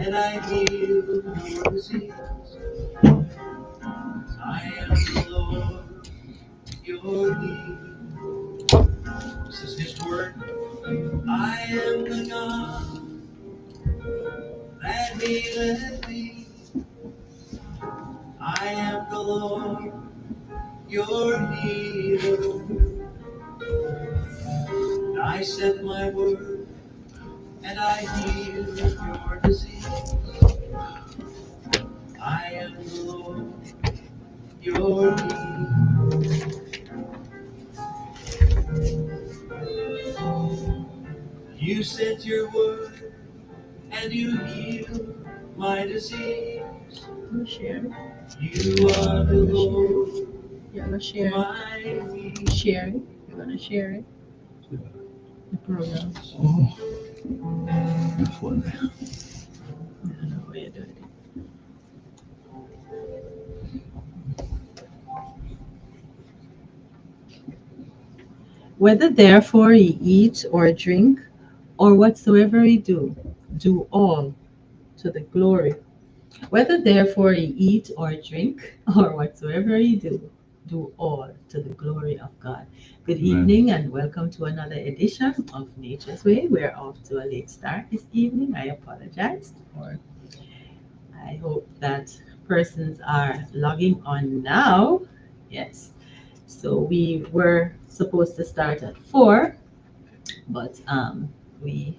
and I heal your disease. I am the Lord, your healer. This is His word. I am the God that healeth thee. I am the Lord, your healer. I sent my word and I heal your disease. I am the Lord, your healer. You sent your word and you healed my disease. Share. You are the Lord, You're gonna share. my healer. Share it. You're gonna share it. The program. Oh, that's one. I don't know where you're doing it. Whether therefore ye eat or drink, or whatsoever ye do, do all to the glory. Whether therefore ye eat or drink, or whatsoever ye do, do all to the glory of God. Good Amen. evening and welcome to another edition of Nature's Way. We're off to a late start this evening. I apologize, or I hope that persons are logging on now. Yes. So we were supposed to start at 4, but we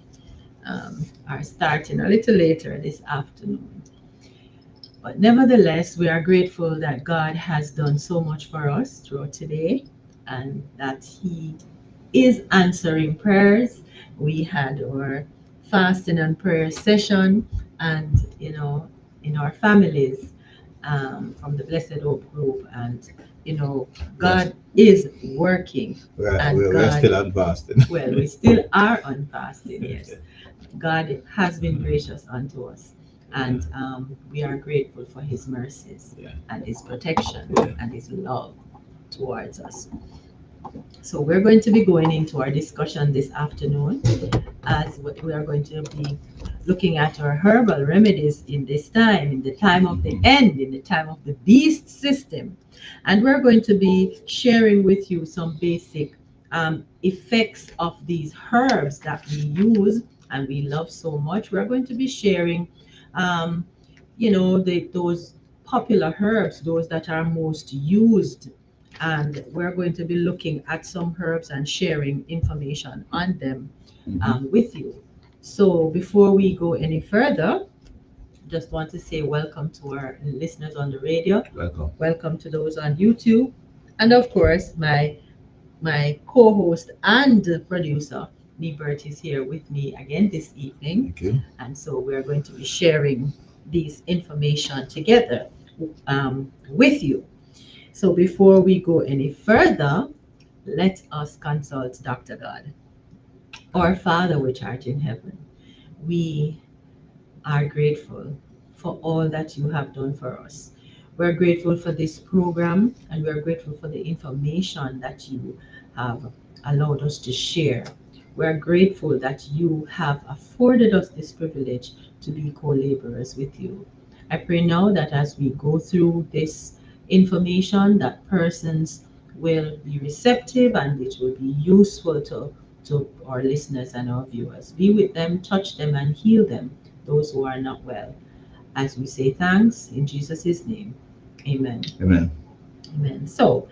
are starting a little later this afternoon. But nevertheless, we are grateful that God has done so much for us throughout today and that He is answering prayers. We had our fasting and prayer session, and in our families from the Blessed Hope Group, and God is working, and We're still on fasting. well, we still are on fasting. Yes, God has been gracious unto us, and we are grateful for His mercies and His protection and His love towards us. So we're going to be going into our discussion this afternoon, as we are going to be looking at our herbal remedies in this time, in the time of the end, in the time of the beast system. And we're going to be sharing with you some basic effects of these herbs that we use and we love so much. We're going to be sharing, um, those popular herbs, those that are most used, and we're going to be looking at some herbs and sharing information on them with you. So before we go any further, just want to say welcome to our listeners on the radio. Welcome. Welcome to those on YouTube, and of course my co-host and producer Nebert is here with me again this evening. Thank you. And so we're going to be sharing this information together with you. So before we go any further, let us consult Dr. God. Our Father which art in heaven, we are grateful for all that you have done for us. We're grateful for this program and we're grateful for the information that you have allowed us to share. We're grateful that you have afforded us this privilege to be co laborers with you. I pray now that as we go through this information, that persons will be receptive and it will be useful to our listeners and our viewers. Be with them, touch them, and heal them, those who are not well. As we say thanks in Jesus' name. Amen. Amen. Amen. So,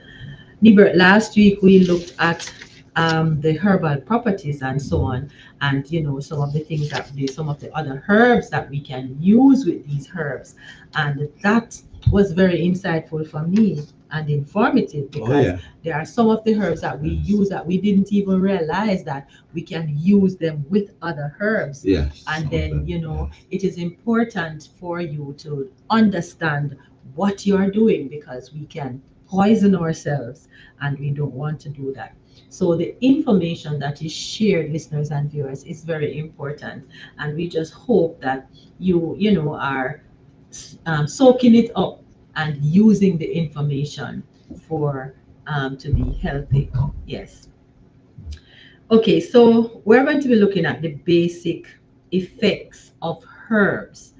Nibert, last week we looked at the herbal properties and so on, and some of the things some of the other herbs that we can use with these herbs, and that was very insightful for me and informative because there are some of the herbs that we use that we didn't even realize that we can use them with other herbs. Yes. And then it is important for you to understand what you are doing because we can poison ourselves and we don't want to do that. So the information that is shared, listeners and viewers, is very important, and we just hope that you are soaking it up and using the information for to be healthy. Yes. Okay, so we're going to be looking at the basic effects of herbs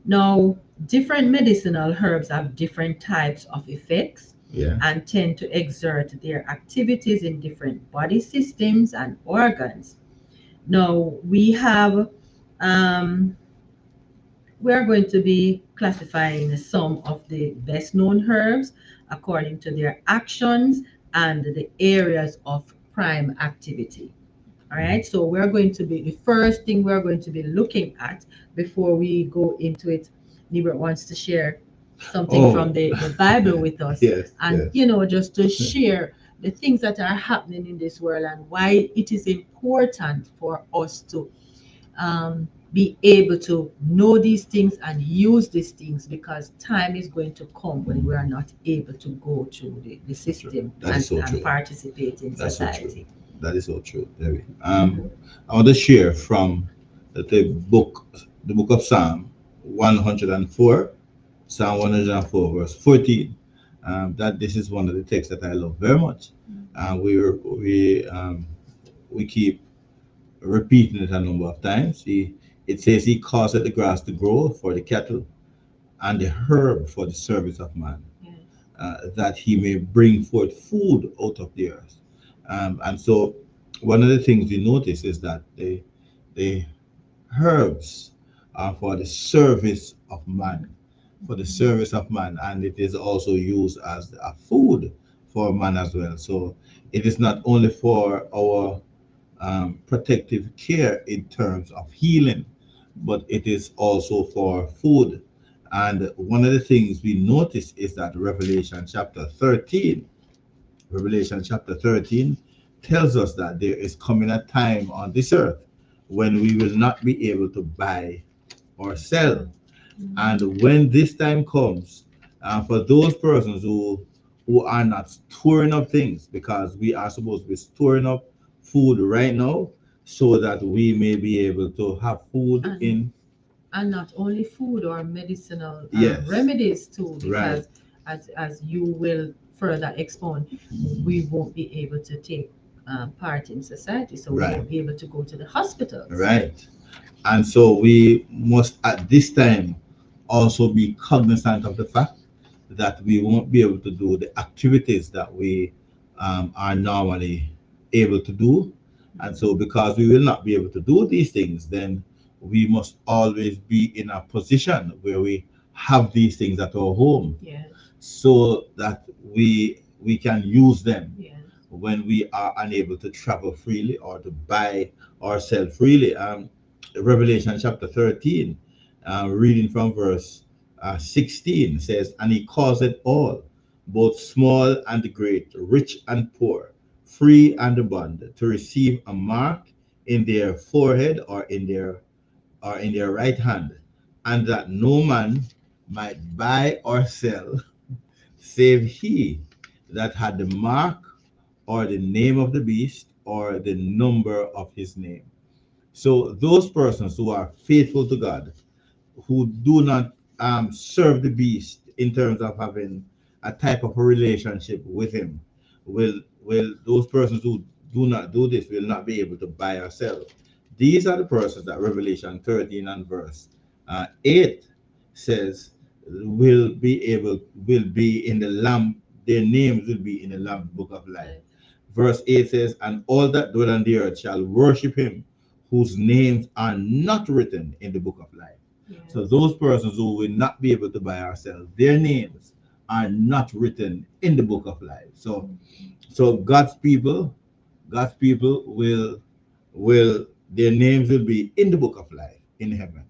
Now, different medicinal herbs have different types of effects Yeah. and tend to exert their activities in different body systems and organs. Now, um, we are going to be classifying some of the best known herbs according to their actions and the areas of prime activity. All right, so we're going to be the first thing we're going to be looking at before we go into it. Nibret wants to share something from Oh, the Bible with us, yes, and yes. just to share the things that are happening in this world and why it is important for us to be able to know these things and use these things, because time is going to come when we are not able to go through the True. system That is so and true. participate in That's so true. society. That is so true, Debbie. Mhm. I want to share from the book of Psalm 104, Psalm 104, verse 14. That this is one of the texts that I love very much. We keep repeating it a number of times. It says, "He causeth the grass to grow for the cattle, and the herb for the service of man, Yes. that he may bring forth food out of the earth." And so, one of the things we notice is that the herbs are for the service of man, for the service of man, and it is also used as a food for man as well. So, it is not only for our protective care in terms of healing, but it is also for food. And one of the things we notice is that Revelation chapter 13 tells us that there is coming a time on this earth when we will not be able to buy or sell. And when this time comes, for those persons who are not storing up things, because we are supposed to be storing up food right now, so that we may be able to have food and in. and not only food or medicinal Yes, remedies too, right, because as you will further expound, we won't be able to take part in society, so we right, won't be able to go to the hospitals. right. And so we must at this time also be cognizant of the fact that we won't be able to do the activities that we are normally able to do. And so, because we will not be able to do these things, then we must always be in a position where we have these things at our home, Yes, so that we can use them yes. when we are unable to travel freely or to buy or sell freely. Revelation chapter 13, reading from verse 16, says, "And he caused it all, both small and great, rich and poor, free and bond, to receive a mark in their forehead or in their right hand, and that no man might buy or sell, save he that had the mark or the name of the beast or the number of his name." So those persons who are faithful to God, who do not serve the beast in terms of having a type of a relationship with him, will those persons who do not do this will not be able to buy or sell. These are the persons that Revelation 13 and verse 8 says will be in the Lamb. Their names will be in the Lamb book of life. Verse 8 says, "And all that dwell on the earth shall worship him, whose names are not written in the book of life." So those persons who will not be able to buy or sell, their names are not written in the book of life. So God's people will their names will be in the book of life in heaven.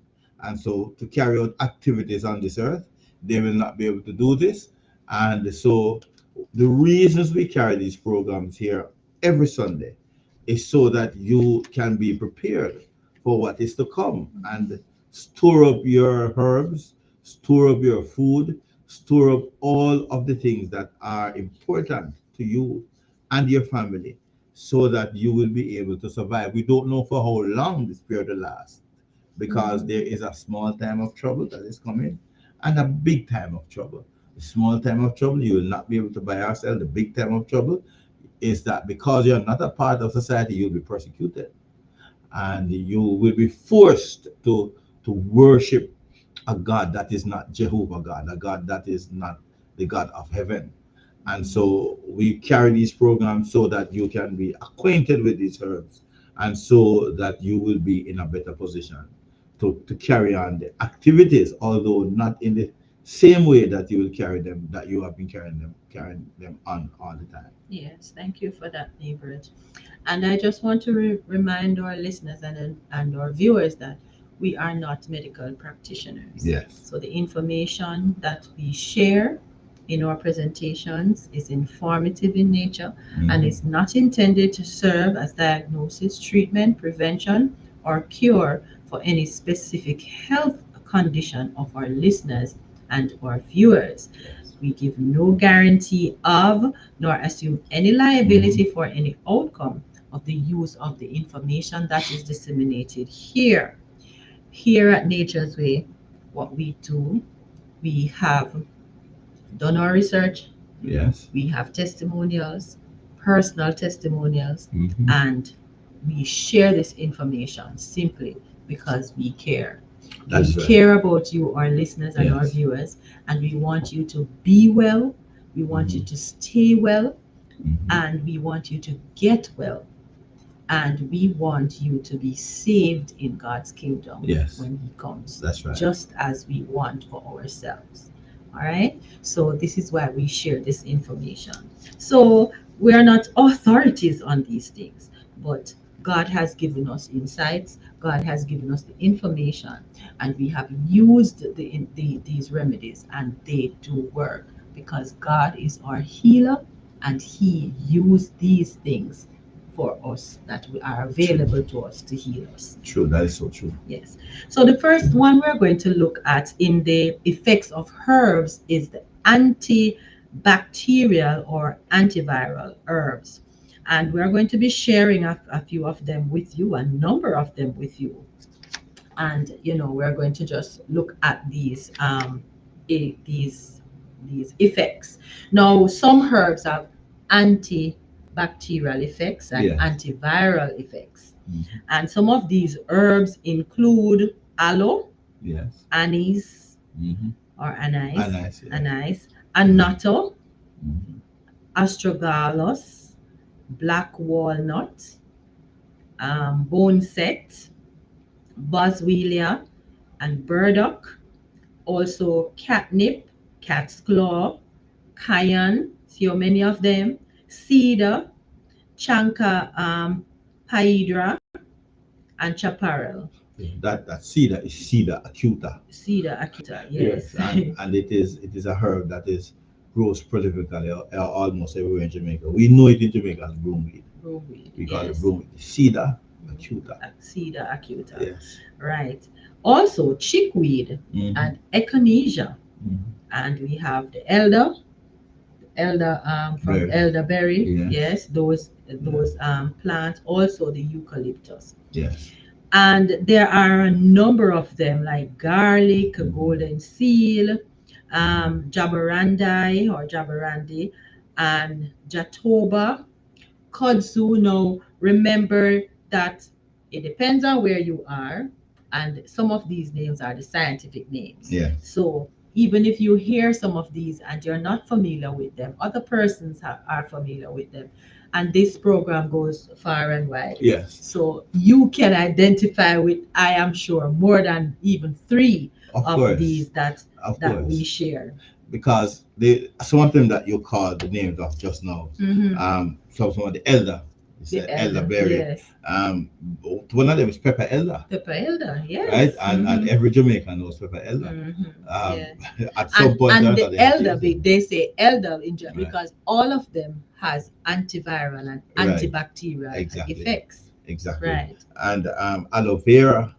And so to carry out activities on this earth, they will not be able to do this. And so the reasons we carry these programs here every Sunday is so that you can be prepared for what is to come and store up your herbs, store up your food, store up all of the things that are important to you and your family, so that you will be able to survive. We don't know for how long this period will last, because there is a small time of trouble that is coming and a big time of trouble. The small time of trouble, you will not be able to buy or sell. The big time of trouble is that because you're not a part of society, you'll be persecuted and you will be forced to worship a God that is not Jehovah God, a God that is not the God of heaven. And so we carry these programs so that you can be acquainted with these herbs and so that you will be in a better position to carry on the activities, although not in the same way that you will carry them, that you have been carrying them on all the time. Yes, thank you for that, Nebert. And I just want to remind our listeners and our viewers that we are not medical practitioners. Yes. So the information that we share in our presentations is informative in nature and is not intended to serve as diagnosis, treatment, prevention, or cure for any specific health condition of our listeners and our viewers. We give no guarantee of nor assume any liability for any outcome of the use of the information that is disseminated here. Here at Nature's Way, what we do, we have done our research, Yes. we have testimonials, personal testimonials, and we share this information simply because we care. That's We right. care about you, our listeners and our Yes. viewers, and we want you to be well, we want you to stay well, and we want you to get well, and we want you to be saved in God's kingdom Yes. when He comes, That's right. just as we want for ourselves. All right, so this is why we share this information. So we are not authorities on these things, but God has given us insights, God has given us the information, and we have used these remedies, and they do work because God is our healer and He used these things for us that are available to us to heal us. True. That is so true. Yes. So the first one we're going to look at in the effects of herbs is the antibacterial or antiviral herbs. And we're going to be sharing a few of them with you, a number of them with you. And we're going to just look at these effects. Now, some herbs have antibacterial effects and Yes. antiviral effects. And some of these herbs include aloe, Yes. anise Mm-hmm. or anise, Anise, yeah. anise, annatto, Mm-hmm. astragalus, black walnut, boneset, boswellia, and burdock. Also catnip, cat's claw, cayenne, see how many of them, cedar, chanca paedra, and chaparral. That cedar is cedar acuta. Cedar acuta, Yes, yes. and it is a herb that is grows prolifically almost everywhere in Jamaica. We know it in Jamaica as broomweed. Broomweed, We call it yes. broomweed. Cedar acuta. Cedar acuta, Yes. right. Also chickweed Mhm. and echinacea. Mhm. And we have the elder from Berry. elderberry, Yes. yes, those plants, also the eucalyptus. Yes. And there are a number of them like garlic, golden seal, jabarandi, and jatoba, kudzu. Now remember that it depends on where you are, and some of these names are the scientific names. Yes. So even if you hear some of these and you're not familiar with them, other persons are familiar with them. And this program goes far and wide. Yes. So you can identify with, I am sure, more than even three Of of course. these that Of that we course. share. Because some of them that you called the names of just now. Some of the elder. It's The the elder, elderberry. yes. One of them is pepper elder. Pepper elder, yes. Right? And every Jamaican knows pepper elder. Yes. At some point or And another, the they have to elder, use it. they say elder in Right. because all of them has antiviral and Right. antibacterial Exactly. effects. Exactly. Right. And aloe vera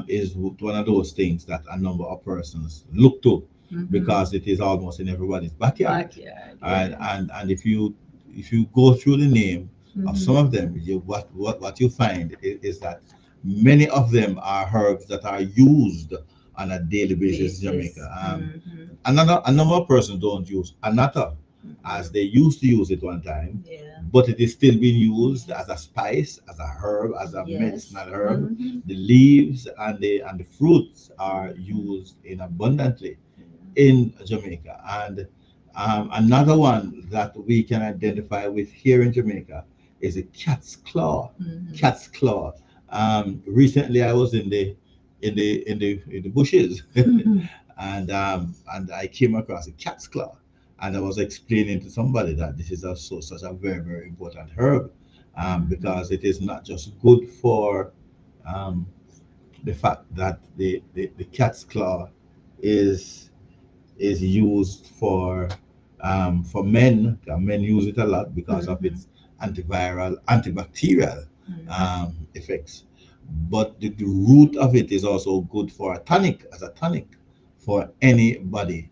is one of those things that a number of persons look to because it is almost in everybody's backyard. Backyard, And if you go through the name of some of them, what you find is that many of them are herbs that are used on a daily basis in Jamaica. A number of persons don't use anata. as they used to use it one time, Yeah. but it is still being used as a spice, as a herb, as a Yes. medicinal herb. Mm-hmm. The leaves and the fruits are used in abundantly in Jamaica. And another one that we can identify with here in Jamaica is a cat's claw. Mm-hmm. Cat's claw. Recently, I was in the bushes, and I came across a cat's claw, and I was explaining to somebody that this is also such a very very important herb, because it is not just good for um, the fact that the cat's claw is is used for men. Men use it a lot because of Mm-hmm. its antiviral, antibacterial Mm-hmm. effects. But the root of it is also good for a tonic, as a tonic for anybody.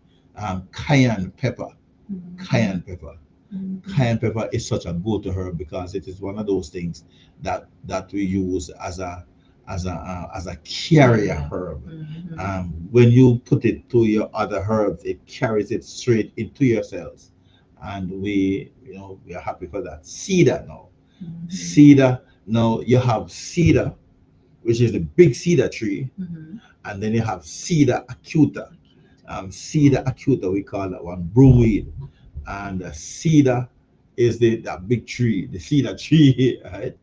Cayenne pepper, Mm-hmm. cayenne pepper. Mm-hmm. Cayenne pepper is such a go-to herb because it is one of those things that we use as a carrier Carrier. herb. Mm-hmm. When you put it to your other herbs, it carries it straight into your cells, and we are happy for that. Cedar now, Mm-hmm. cedar now you have cedar, which is the big cedar tree, Mm-hmm. and then you have cedar acuta. Acute. Cedar acuta, we call that one broomweed, and cedar is that big tree, the cedar tree, right?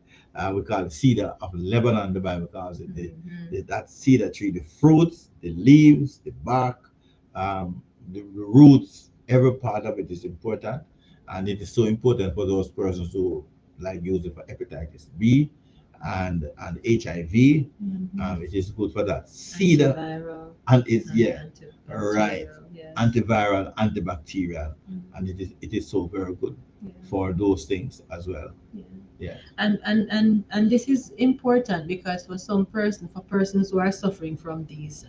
We call it cedar of Lebanon. The Bible calls it Mm-hmm. that cedar tree. The fruits, the leaves, the bark, the roots, every part of it is important, and it is so important for those persons who like use it for hepatitis B and HIV. Mm-hmm. It is good for that. Cedar Antiviral and it's and yeah, right, antibacterial. Yes. antiviral, antibacterial, and Mm-hmm. it is so very good Yeah. for those things as well. Yeah. Yeah. And this is important because for persons who are suffering from these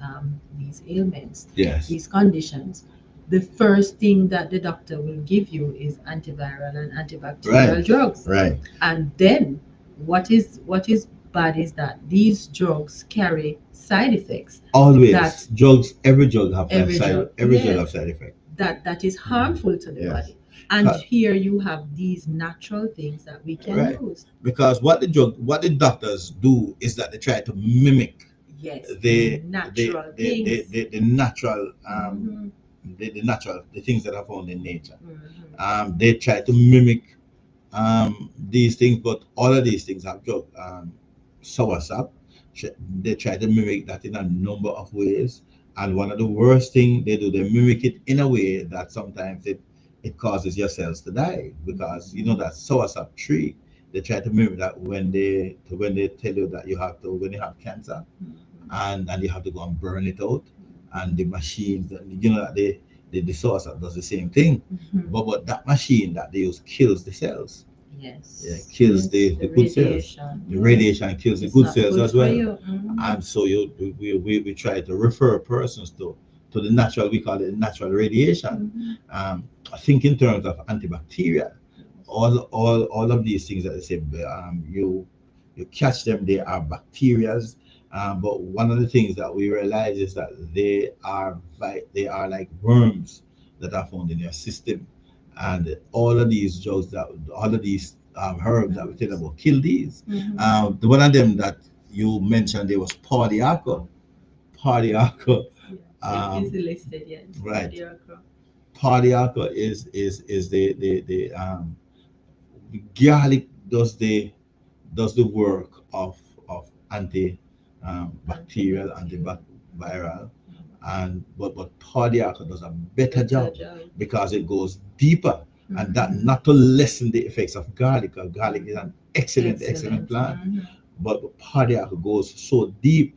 ailments, Yes. these conditions, the first thing that the doctor will give you is antiviral and antibacterial Right. drugs. Right. And then what is bad is that these drugs carry side effects Always that drugs. Every drug have every drug, every drug yes, have side effect. that is harmful to the Yes. body. And here you have these natural things that we can Right. use. Because what the doctors do is that they try to mimic Yes, the the natural the the, things. the, the natural Mm-hmm. the things that are found in nature. Mm-hmm. They try to mimic these things, but all of these things have drug. Soursop, they try to mimic that in a number of ways, and one of the worst thing they do, they mimic it in a way that sometimes it causes your cells to die, because you know that soursop tree. They try to mimic that when they tell you that when you have cancer, Mm-hmm. and you have to go and burn it out, and the machines, that the soursop does the same thing, Mm-hmm. but that machine that they use kills the cells. Yeah, Yes, kills yes, the the good cells. radiation. The Yes, radiation kills the it's good not cells good as for well. you. Mm-hmm. And so we try to refer persons to the natural, we call it natural radiation. Mm-hmm. I think in terms of antibacterial, Yes. all of these things that they say, you catch them, they are bacterias. But one of the things that we realize is that they are like worms that are found in your system, and all of these herbs that we tell Herbs. about kill these. Mm-hmm. The one of them that you mentioned there was Pardiaco. Pardiaco, Yes, it's um, listed. Yes, right. cardiac. Pardiaco is the garlic does the work of anti bacterial, Antibacterial. antiviral, and but Pardiaco does a better Better job job. because it goes deeper, and that Mm-hmm. not to lessen the effects of garlic, because garlic is Mm-hmm. an excellent Excellent. plant, Mm-hmm. but Pardiaco goes so deep,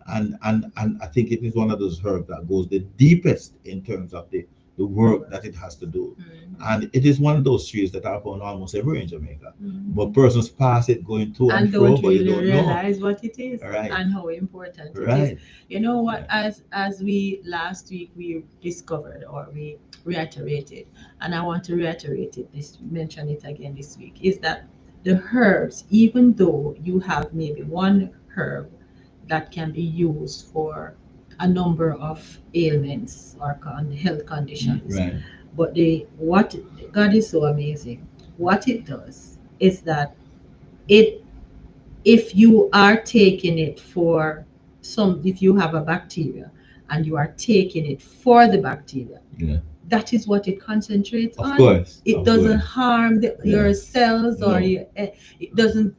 and I think it is one of those herbs that goes the deepest in terms of the work that it has to do. Mm-hmm. And it is one of those trees that are found almost everywhere in Jamaica. Mm-hmm. But persons pass it going to and And fro, don't but you really don't know. realize what it is Right, and how important it is. right, You know what? yeah. As we last week we discovered or we reiterated, and I want to reiterate it. Mention it again this week. Is that the herbs, even though you have maybe one herb that can be used for a number of ailments or health conditions. Right. But what God is so amazing. What it does is that it if you are taking it for if you have a bacteria and you are taking it for the bacteria, Yeah. that is what it concentrates Of on. course. It Of doesn't course. harm your Yeah. cells or No. it doesn't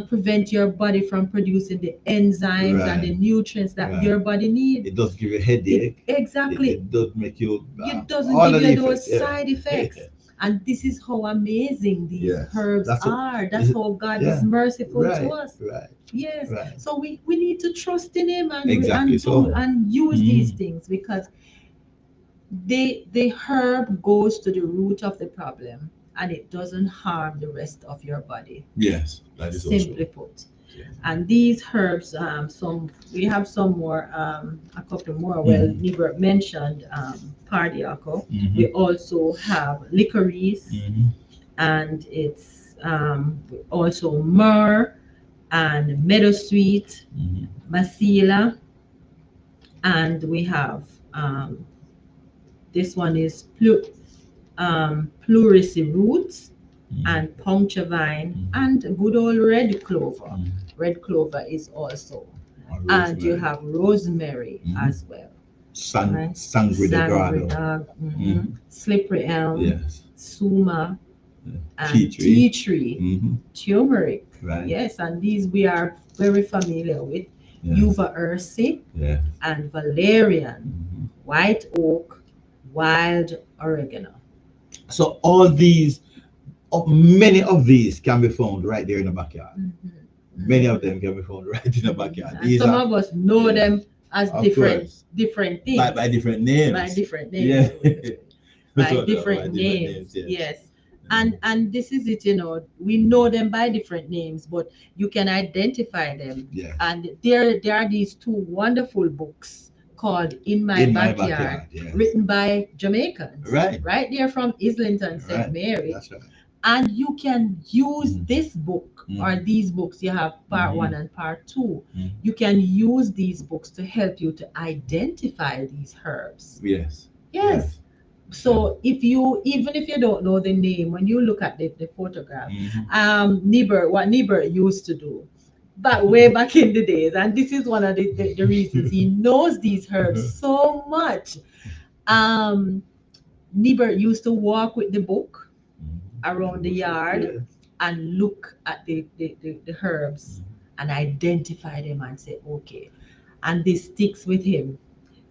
prevent your body from producing the enzymes and the Right. nutrients that Right. your body needs. It does give you a It headache. exactly It does make you it doesn't all give of the you effects. those Yeah. side effects. And this is how amazing these Yes. herbs That's what. are. That's how God is Yeah. merciful to Right. us. Right. Yes. Right. So we need to trust in Him Exactly. and use these Mm. things because the herb goes to the root of the problem and it doesn't harm the rest of your body. Yes, that is also. Simply put. Yeah. And these herbs, some we have some more, a couple more. Well, Mhm. Nebert mentioned Pardiaco. Mhm. We also have licorice, Mhm. and it's also myrrh and meadowsweet, Mhm. masila, and we have this one is pleurisy roots Mhm. and puncture vine Mhm. and good old red clover. Mhm. Red clover is also. Or And you rosemary. have rosemary Mhm. as well. Right? Sangre de grado. Sangre, Mhm. slippery elm, Yes. suma, Yeah. Tea and tree. tea tree, Mhm. turmeric. Right. Yes, and these we are very familiar with. Yes. Uva ursi Yes. and valerian, Mhm. white oak, wild oregano. So all these, many of these can be found right there in the backyard. Many of them can be found right in the backyard. And These some are, of us know yeah, them as of different course, different by things. different names. By different Yeah. names. By So, by different different names. names. Yes. Yes. And this is it, we know them by different names, but you can identify them. Yes. And there are these two wonderful books called In My In my Backyard, backyard. Yes. written by Jamaicans. Right. Right there from Islington, St. Right. Mary. That's right. And you can use Mhm. this book or Mhm. these books. You have part Mhm. one and part two. Mhm. You can use these books to help you to identify these herbs. Yes. Yes. So even if you don't know the name, when you look at the photograph, what Nebert used to do way back in the days, and this is one of the reasons he knows these herbs so much. Um, Nebert used to walk with the book around the yard Yeah. and look at the herbs and identify them and say, okay. And this sticks with him.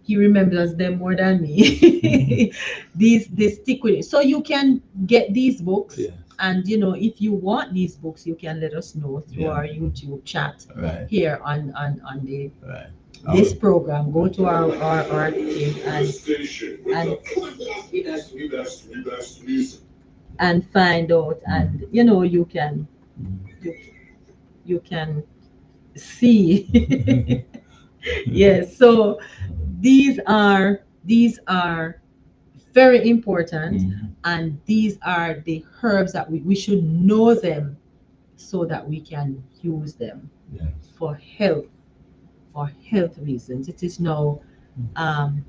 He remembers them more than me. These they stick with it. So you can get these books. Yes. And if you want these books, you can let us know through Yeah. our YouTube chat Right. here on the Right. this program. Go to our thing and find out, and you can you, you can see. Yes, so these are very important, and these are the herbs that we should know them so that we can use them Yes. for health reasons. It is now um,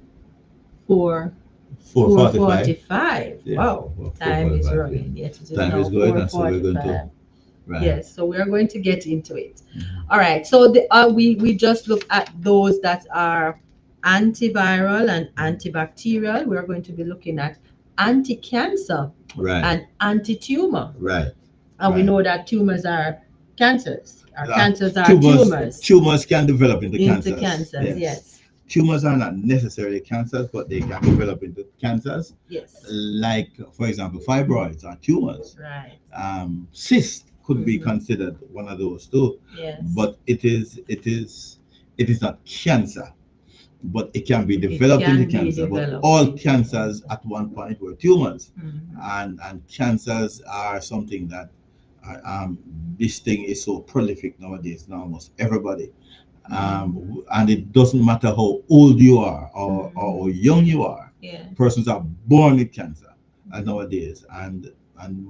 4 4:45. 4:45. Yeah. Wow, time is 4:45. Yeah. running. Yes, it is Time now is going, and so we're going to. 4:45. Right. Yes, so we are going to get into it. Mhm. All right, so we just look at those that are antiviral and antibacterial. We are going to be looking at anti-cancer Right. and anti-tumor. Right. And we Right. know that tumors are cancers. Our cancers are Tumors. tumors Tumors can develop into into cancers. cancers. Yes. Tumors are not necessarily cancers, but they can develop into cancers. Yes. Like, for example, fibroids are tumors. Right. Cyst could be Mhm. considered one of those too, Yes. but it is not cancer. But it can be It developed can into be cancer. But developed all into cancers cancer. at one point were tumors, Mhm. and cancers are something that this thing is so prolific nowadays in almost everybody. And it doesn't matter how old you are or how young you are. Yeah. Persons are born with cancer nowadays, and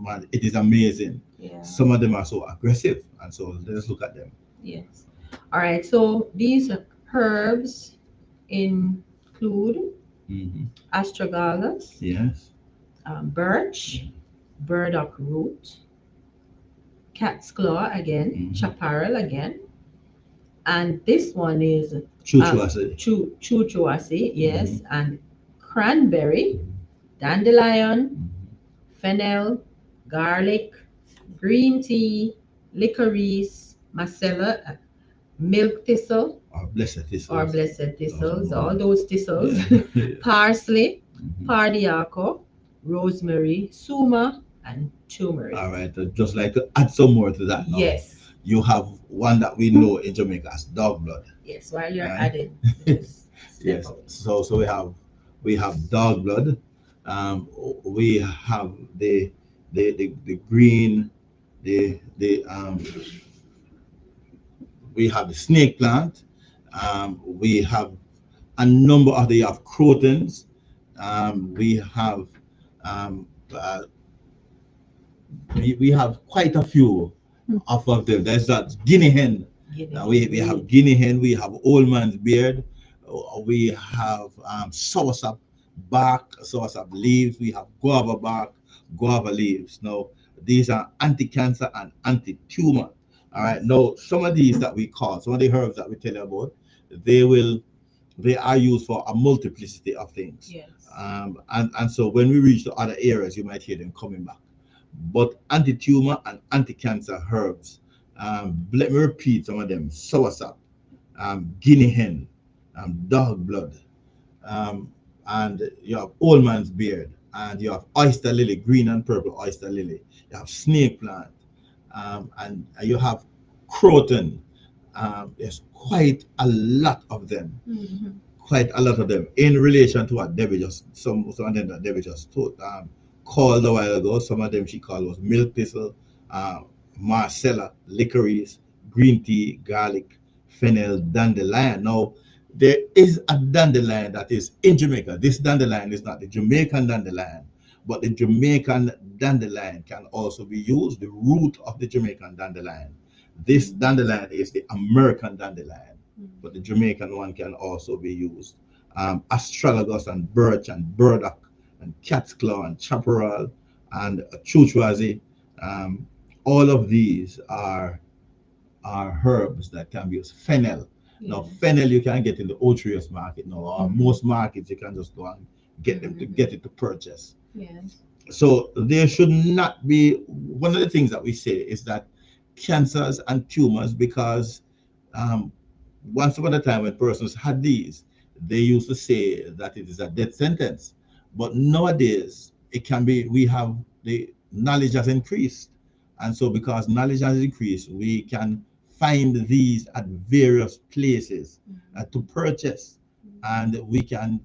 man, it is amazing. Yeah. Some of them are so aggressive, and so let's look at them. Yes. All right. So these herbs include astragalus, Yes. birch, burdock root, cat's claw again, chaparral again, and this one is Chuchuase. chuchuase, yes, and cranberry, dandelion, fennel, garlic, green tea, licorice, macella, milk thistle, Or blessed or thistles. blessed thistles, Awesome. all those thistles, Yeah. parsley, pardiaco, rosemary, suma, and turmeric. All right. I'd just like to add some more to that now. Yes, You have one that we know in Jamaica as dog blood. yes. While you're Right. adding, just step Yes. out. So we have dog blood. We have the green, the we have the snake plant. We have a number of the of crotons. We have um, uh, we have quite a few of them. There's that guinea hen. We have guinea hen. We have old man's beard. We have soursop bark, soursop leaves. We have guava bark, guava leaves. Now these are anti-cancer and anti-tumor. All right. Now some of these that we call, some of the herbs that we tell you about, they will they are used for a multiplicity of things. Yes. And so when we reach the other areas, you might hear them coming back. But anti-tumor and anti-cancer herbs, let me repeat some of them: soursop, guinea hen, dog blood, and you have old man's beard, and you have oyster lily, green and purple oyster lily. You have snake plant, and you have croton. There's quite a lot of them. Quite a lot of them in relation to what Debbie just some of them that Debbie just told called a while ago. Some of them she called was milk thistle, marcella, licorice, green tea, garlic, fennel, dandelion. Now there is a dandelion that is in Jamaica. This dandelion is not the Jamaican dandelion, but the Jamaican dandelion can also be used. The root of the Jamaican dandelion. This dandelion is the American dandelion, but the Jamaican one can also be used. Astragalus and birch and burdock and cat's claw and chaparral and chuchuazi. All of these are herbs that can be used. Fennel. Now, fennel you can get in the Otrius market now, or most markets you can just go and get them to get it to purchase. Yes. So there should not be, one of the things that we say is that cancers and tumors, because once upon a time when persons had these, they used to say that it is a death sentence. But nowadays, it can be, we have, the knowledge has increased. And so because knowledge has increased, we can find these at various places to purchase. And we can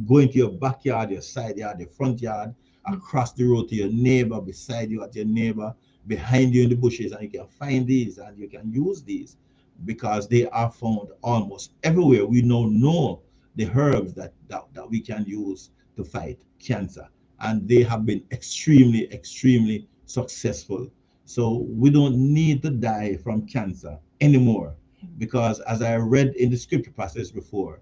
go into your backyard, your side yard, your front yard, across the road to your neighbor, beside you at your neighbor, behind you in the bushes, and you can find these and you can use these because they are found almost everywhere. We now know the herbs that we can use to fight cancer, and they have been extremely successful. So we don't need to die from cancer anymore, because as I read in the scripture passage before,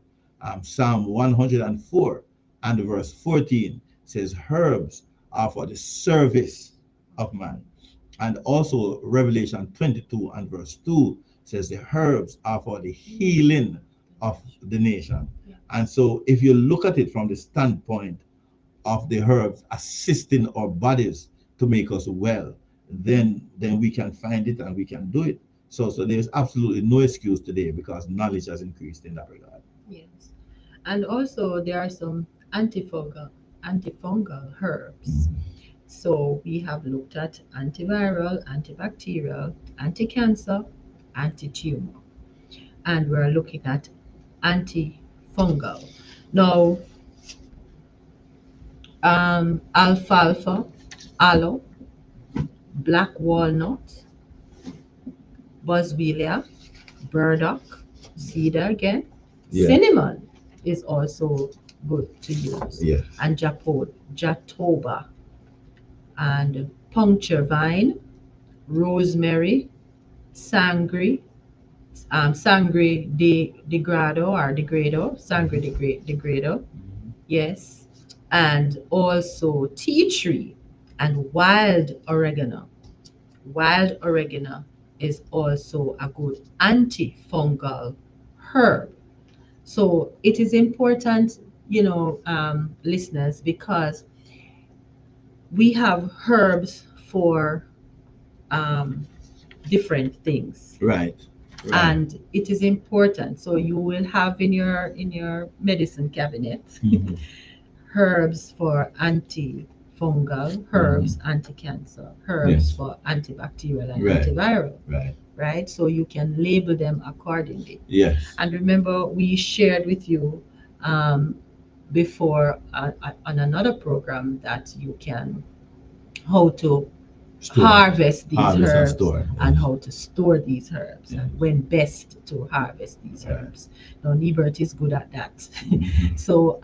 Psalm 104 and verse 14 says herbs are for the service of man. And also Revelation 22 and verse 2 says the herbs are for the healing of the nation. And so if you look at it from the standpoint of the herbs assisting our bodies to make us well, then we can find it and we can do it. So there's absolutely no excuse today because knowledge has increased in that regard. Yes. And also there are some antifungal herbs. So we have looked at antiviral, antibacterial, anti-cancer, anti-tumor, and we're looking at antifungal. Now, alfalfa, aloe, black walnut, boswellia, burdock, cedar again, cinnamon is also good to use, and jatoba, and puncture vine, rosemary, sangri, sangre de grado or degrado, sangre degrado, yes, and also tea tree and wild oregano. Wild oregano is also a good antifungal herb. So it is important, listeners, because we have herbs for um, different things, Right. Right. and it is important. So you will have in your medicine cabinet Mhm. herbs for antifungal, herbs anti-cancer, herbs Yes. for antibacterial and Right. antiviral, Right. right? So you can label them accordingly. Yes. And remember, we shared with you um, before on another program that you can how to Store. harvest these Harvest and herbs store. and Yes. how to store these herbs Yes. and when best to harvest these Right. herbs. Now, Nebert is good at that. Mhm. So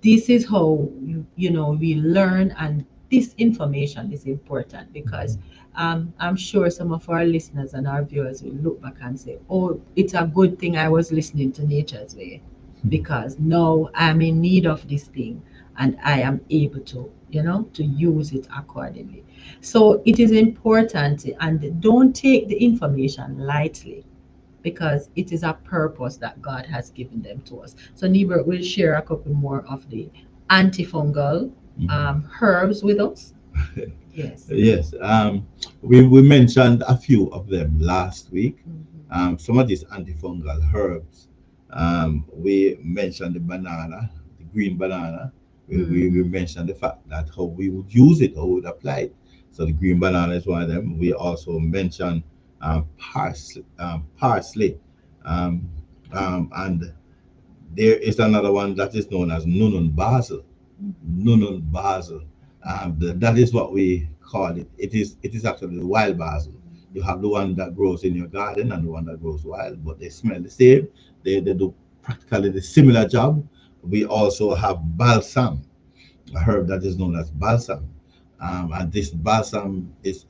this is how we learn, and this information is important because I'm sure some of our listeners and our viewers will look back and say, oh, it's a good thing I was listening to Nature's Way, because now I'm in need of this thing and I am able to use it accordingly. So it is important, and don't take the information lightly, because it is a purpose that God has given them to us. So Nebert will share a couple more of the antifungal herbs with us. Yes. Yes. We mentioned a few of them last week. Mhm. Some of these antifungal herbs. We mentioned the banana, the green banana. We Mhm. mentioned the fact that how we would use it, how we would apply it. So the green banana is one of them. We also mentioned parsley, um, and there is another one that is known as nunun basil. Nunun basil. That is what we call it. It is actually the wild basil. You have the one that grows in your garden and the one that grows wild, but they smell the same. They do practically the similar job. We also have balsam, a herb that is known as balsam. And this balsam is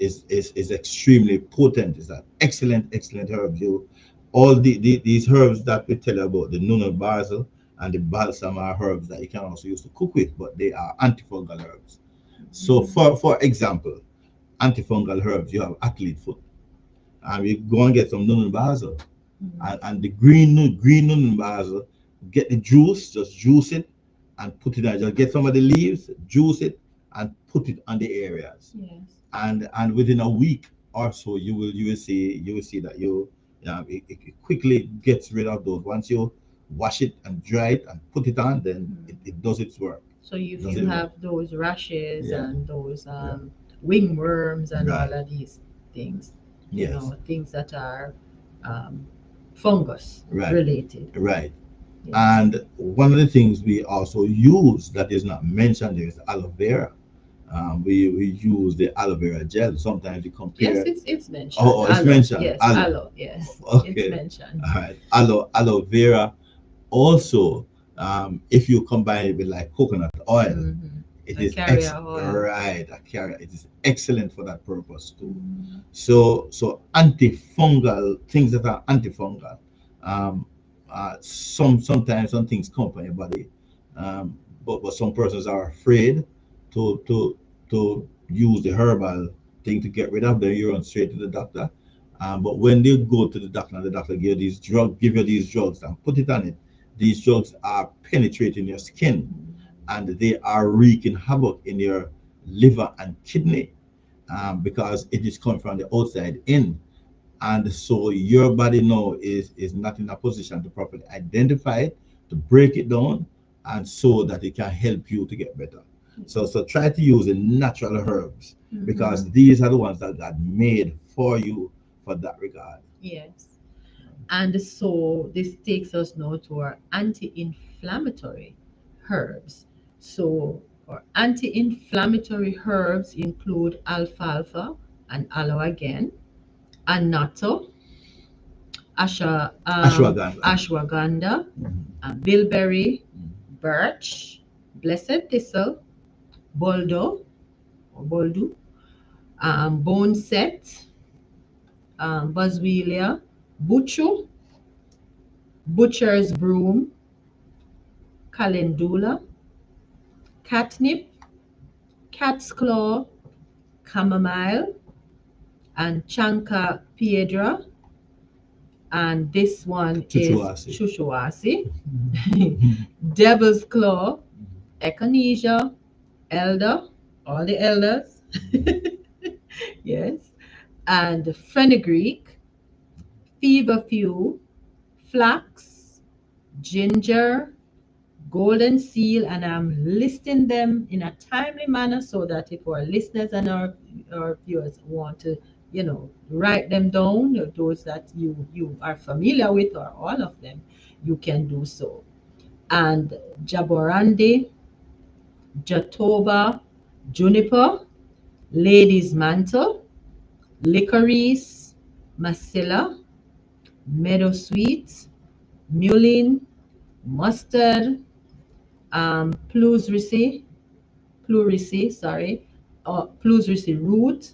extremely potent. It's an excellent herb. These herbs that we tell you about, the nunal basil and the balsam, are herbs that you can also use to cook with, but they are antifungal herbs. So for example, antifungal herbs, you have athlete foot. And we go and get some nunal basil, and the green nun basil, get the juice, just juice it and put it on. Just get some of the leaves, juice it, and put it on the areas. Yes. And within a week or so, you will see that it quickly gets rid of those. Once you wash it and dry it and put it on, then it does its work. So if Does you it work? have those rashes Yeah. and those Yeah. wingworms and Right. all of these things, Yes. things that are um, fungus Right. related. Right. Yes. And one of the things we also use that is not mentioned here is aloe vera. We use the aloe vera gel. Sometimes you Yes, compare. it's mentioned. Oh, it's Aloe. mentioned Yes, aloe. aloe. Yes, it's Okay. mentioned. All right. Aloe vera. Also, if you combine it with like coconut oil, Mm-hmm. it A is carrier oil. right. A carrier. It is excellent for that purpose too. Mhm. So antifungal things that are antifungal. Um, sometimes some things come from your body, um, but some persons are afraid to use the herbal thing to get rid of them. You run straight to the doctor. But when they go to the doctor and the doctor give you these drugs and put it on it, these drugs are penetrating your skin and they are wreaking havoc in your liver and kidney, because it is coming from the outside in, and so your body now is not in a position to properly identify it, to break it down, and so that it can help you to get better. So try to use the natural herbs, Mhm. because these are the ones that God made for you for that regard. Yes. And so this takes us now to our anti-inflammatory herbs. So our anti-inflammatory herbs include alfalfa and aloe again, annatto, Ashwagandha. ashwagandha, Mhm. bilberry, birch, blessed thistle, boldo or boldu, bone set, boswellia, Buchu, butcher's broom, calendula, catnip, cat's claw, chamomile, and chanca piedra. And this one is Chuchuasi. chushuasi, devil's claw, echinacea, elder, all the elders, yes, and fenugreek, feverfew, flax, ginger, golden seal, and I'm listing them in a timely manner so that if our listeners and our viewers want to, write them down, those that you are familiar with or all of them, you can do so. And jaborandi, jatoba, juniper, lady's mantle, licorice, macilla, meadowsweet, mullein, mustard, pleurisy, sorry, pleurisy root,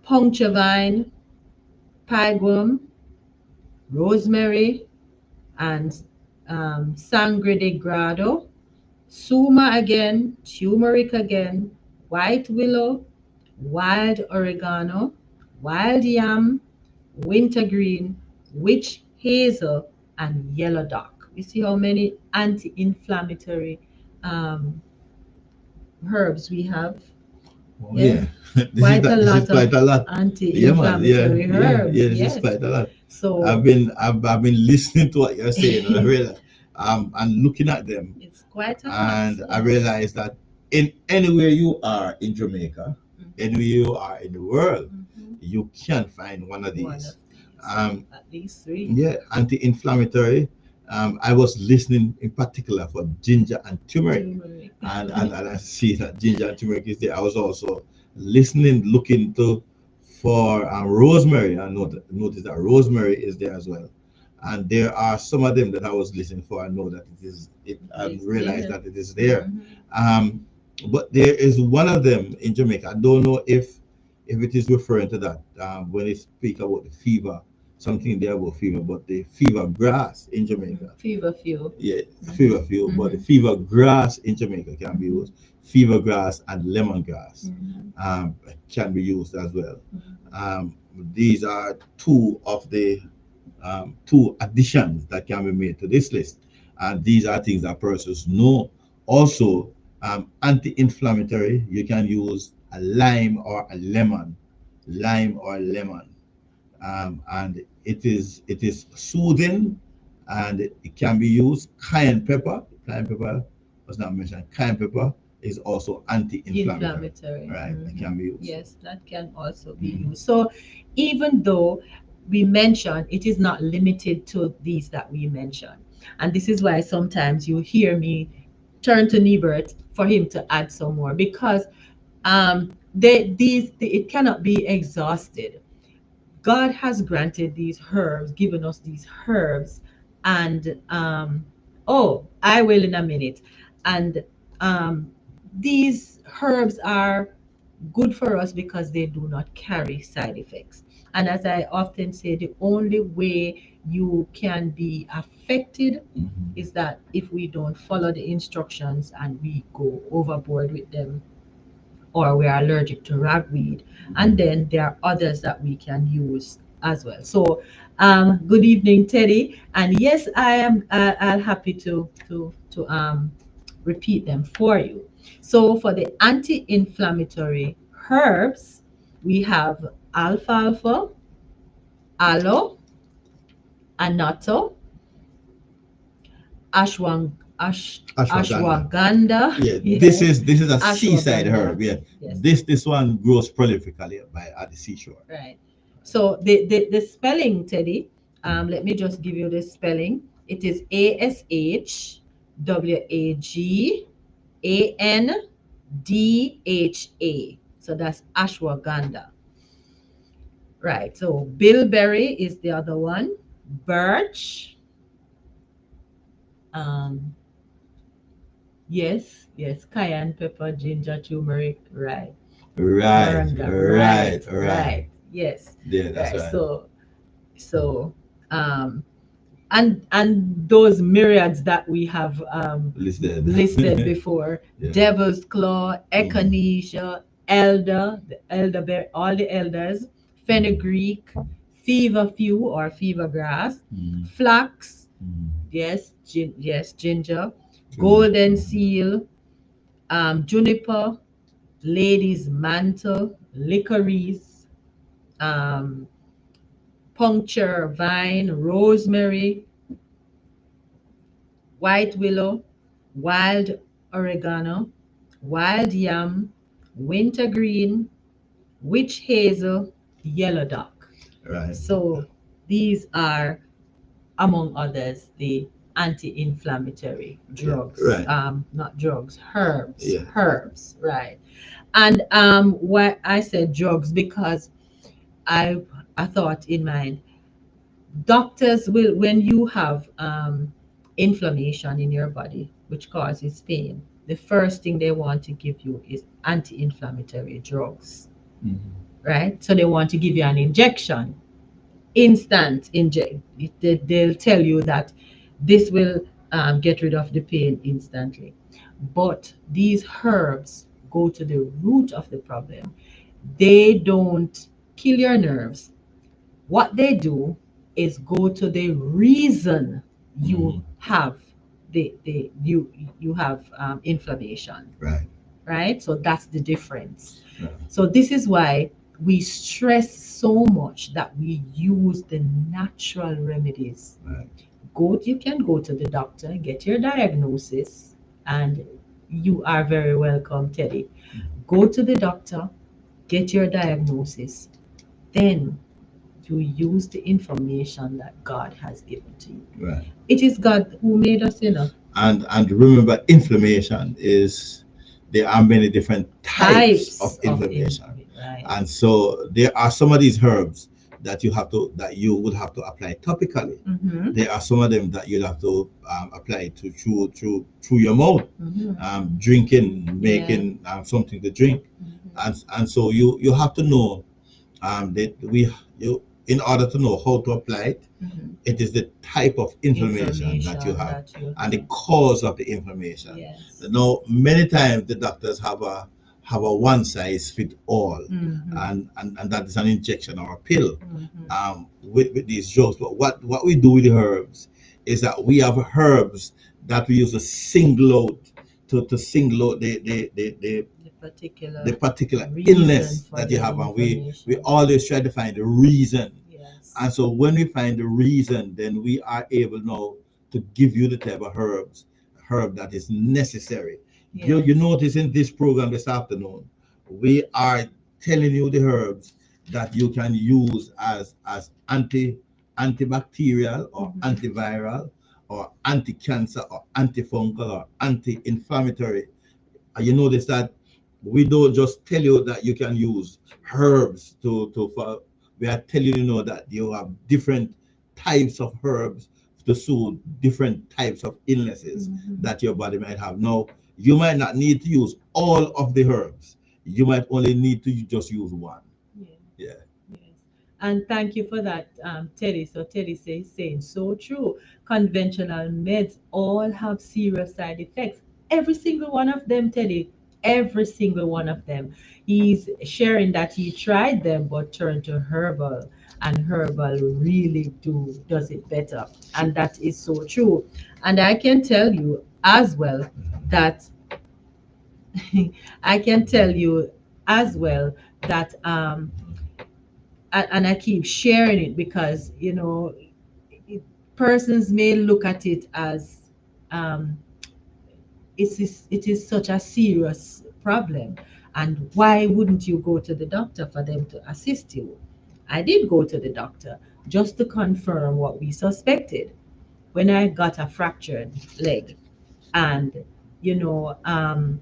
puncture vine, pygum, rosemary, and sangre de grado, suma again, turmeric again, white willow, wild oregano, wild yam, wintergreen, witch hazel, and yellow dock. You see how many anti-inflammatory um, herbs we have? Oh, Yes, yeah. quite a This is lot of quite a lot. Yeah, man. Yeah, anti-inflammatory yeah, herbs. yeah. This is Yes. quite a lot. So I've been listening to what you're saying, and I realize and looking at them, it's quite a lot. and I Yes. realize that in anywhere you are in Jamaica, anywhere you are in the world, Mhm. you can find one of One these. of these. Um, At least three. yeah, anti-inflammatory. I was listening in particular for ginger and turmeric, Turmeric. and I see that ginger and turmeric is there. I was also listening, looking to for rosemary. I noticed that rosemary is there as well, and there are some of them that I was listening for. I know that it is it. I It's realized there. that it is there. Mhm. Um, but there is one of them in Jamaica. I don't know if it is referring to that when they speak about the fever, something there about fever, but the fever grass in Jamaica. Fever fuel. Yeah, fever fuel, but the Mhm. fever grass in Jamaica can be Mhm. used. Fever grass and lemongrass Mhm. can be used as well. Mhm. Um, these are two of the two additions that can be made to this list, and these are things that persons know. Also, anti-inflammatory. You can use a lime or a lemon, lime or lemon, and it is soothing, and it can be used. Cayenne pepper, cayenne pepper was not mentioned. Cayenne pepper is also anti-inflammatory, Inflammatory. right? It Mhm. can be used. Yes, that can also be Mhm. used. So even though we mentioned it is not limited to these that we mentioned. And this is why sometimes you hear me turn to Nebert for him to add some more because it cannot be exhausted. God has granted these herbs, given us these herbs, and oh, I will in a minute. And um, these herbs are good for us because they do not carry side effects. And as I often say, the only way you can be affected Mhm. is that if we don't follow the instructions and we go overboard with them, or we are allergic to ragweed. And then there are others that we can use as well. So, good evening, Teddy. And yes, I'll happy to repeat them for you. So, for the anti-inflammatory herbs, we have alfalfa, aloe, annatto, Ashwagandha. ashwagandha, Yeah, yes, this is a seaside ashwagandha, herb. Yeah, yes. this one grows prolifically at the seashore. Right. So the spelling, Teddy, let me just give you the spelling. It is Ashwagandha. So that's ashwagandha. Right. So bilberry is the other one. Birch. Um, yes. Cayenne pepper, ginger, turmeric. Right. Right, Moringa. right, Right. right. Right. Yes. Yeah, that's Right. right. So So, um, and those myriads that we have Listed. listed before: Yeah. devil's claw, echinacea, elder, the elderberry, all the elders, fenugreek, feverfew or fever grass, Mm. flax, Mm. yes, yes, ginger, True. golden seal, juniper, lady's mantle, licorice, um, puncture vine, rosemary, white willow, wild oregano, wild yam, wintergreen, witch hazel, yellow dock. Right. So these are, among others, the anti-inflammatory Yeah. drugs. Right. Not drugs, herbs. Yeah. Herbs, right? And why I said drugs, because I I thought in mind, doctors will, when you have inflammation in your body which causes pain, the first thing they want to give you is anti-inflammatory drugs, Mhm. right? So they want to give you an injection, instant inject. They'll tell you that this will get rid of the pain instantly. But these herbs go to the root of the problem. They don't kill your nerves. What they do is go to the reason Mhm. you have you have inflammation, Right. right? So that's the difference. Right. So this is why we stress so much that we use the natural remedies. Right. You can go to the doctor, get your diagnosis, and you are very welcome, Teddy. Go to the doctor, get your diagnosis, then you use the information that God has given to you. Right. It is God who made us, And remember, inflammation is, there are many different types of types of inflammation, right. and so there are some of these herbs that you would have to apply topically. Mm-hmm. There are some of them that you'll have to apply to through your mouth, Mm-hmm. drinking, Yeah. making something to drink, Mm-hmm. and so you have to know that we you in order to know how to apply it. Mm-hmm. It is the type of inflammation that you Information have that you and the have. cause of the inflammation. Yes. Now, many times the doctors have a one size fit all, Mm-hmm. and that is an injection or a pill Mm-hmm. with these drugs. But what we do with the herbs is that we have herbs that we use to single out to single out the particular reason illness for that you the have, and we information. always try to find the reason. Yes. And so when we find the reason, then we are able now to give you the type of herb that is necessary. You Yes. notice in this program this afternoon, we are telling you the herbs that you can use as antibacterial or Mhm. antiviral or anti-cancer or antifungal or anti-inflammatory. And you notice that we don't just tell you that you can use herbs to for, we are telling you now that you have different types of herbs to soothe different types of illnesses Mhm. that your body might have. Now, you might not need to use all of the herbs. You might only need to just use one. Yeah. Yeah. Yes. And thank you for that, Teddy. So Teddy says, saying so true. Conventional meds all have serious side effects. Every single one of them, Teddy. Every single one of them. He's sharing that he tried them but turned to herbal, and herbal really does it better. And that is so true. And I can tell you as well that I can tell you as well that and I keep sharing it because persons may look at it as um, it is such a serious problem, and why wouldn't you go to the doctor for them to assist you? I did go to the doctor just to confirm what we suspected when I got a fractured leg, and you know um,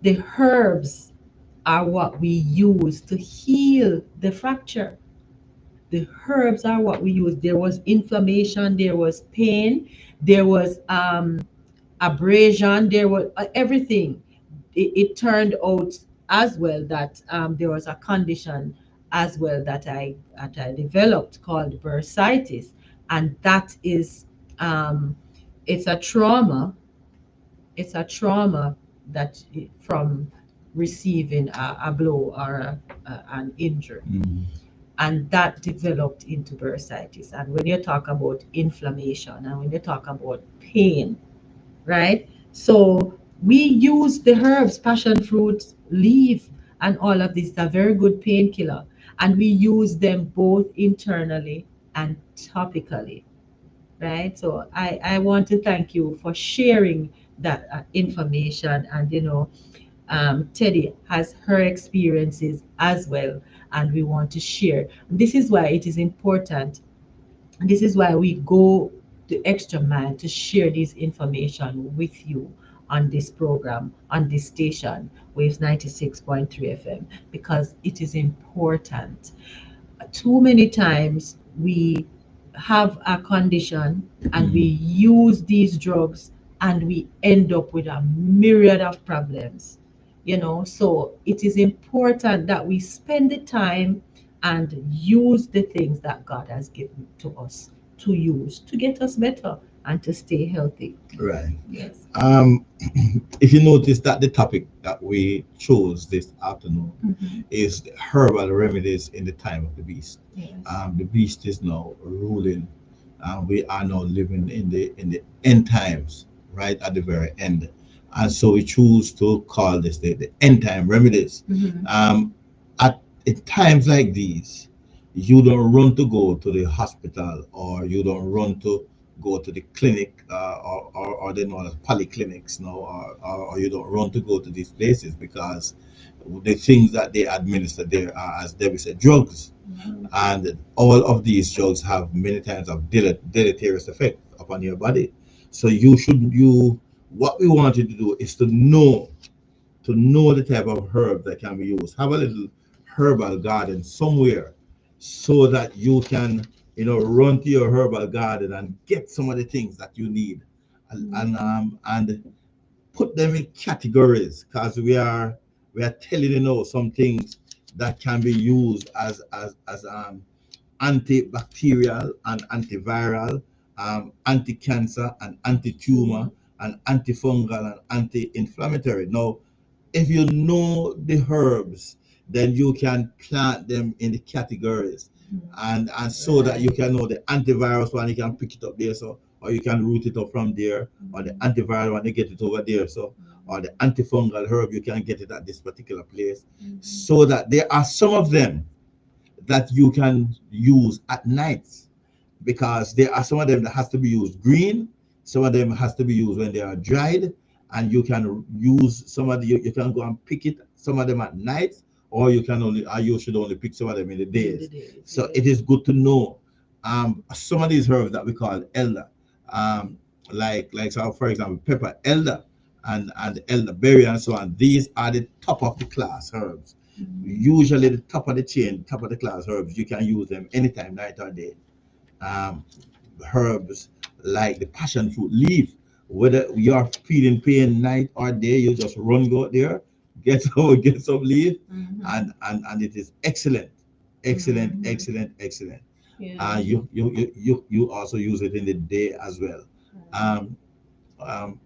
the herbs are what we use to heal the fracture. The herbs are what we use. There was inflammation, there was pain, there was abrasion, there was everything. It turned out as well that there was a condition as well that I developed called bursitis, and that is it's a trauma. It's a trauma that from receiving a blow or an injury, and that developed into bursitis. And when you talk about inflammation and when you talk about pain, right? So we use the herbs, passion fruit, leaf, and all of this. A very good painkiller, and we use them both internally and topically, right? So I want to thank you for sharing that information. And Teddy has her experiences as well, and we want to share. This is why it is important. This is why we go the extra mile to share this information with you on this program, on this station, Waves 96.3 FM, because it is important. Too many times we have a condition and we use these drugs and we end up with a myriad of problems. So it is important that we spend the time and use the things that God has given to us to use to get us better and to stay healthy. Right. Yes. If you notice that the topic that we chose this afternoon is the herbal remedies in the time of the beast. Yes. The beast is now ruling. We are now living in the end times, right at the very end, and so we choose to call this the end time remedies. At in times like these, you don't run to go to the hospital, or you don't run to go to the clinic, or they know as polyclinics now, or you don't run to go to these places, because the things that they administer there are, as Debbie said, drugs. And all of these drugs have many times of deleterious effect upon your body. So what we want you to do is to know the type of herb that can be used. Have a little herbal garden somewhere, so that you can, run to your herbal garden and get some of the things that you need, and put them in categories, because we are telling you now some things that can be used as antibacterial and antiviral, anti-cancer and anti-tumor and antifungal and anti-inflammatory. Now, if you know the herbs, then you can plant them in the categories, and so that you can know the antivirus one, you can pick it up there, so, or you can root it up from there, or the antiviral one, you get it over there, so, or the antifungal herb, you can get it at this particular place. So that there are some of them that you can use at night, because there are some of them that has to be used green, some of them has to be used when they are dried, and you can use some of the, you can go and pick it, some of them at night, or you should only pick some of them in the days. So it is good to know some of these herbs that we call elder, like so, for example, pepper, elder, and elderberry and so on. These are the top of the class herbs. Usually the top of the chain, top of the class herbs. You can use them anytime, night or day. um, Herbs like the passion fruit leaf. Whether you're feeling pain night or day, you just run go there, get some leaf, and it is excellent, excellent. Yeah. You also use it in the day as well. Um, um,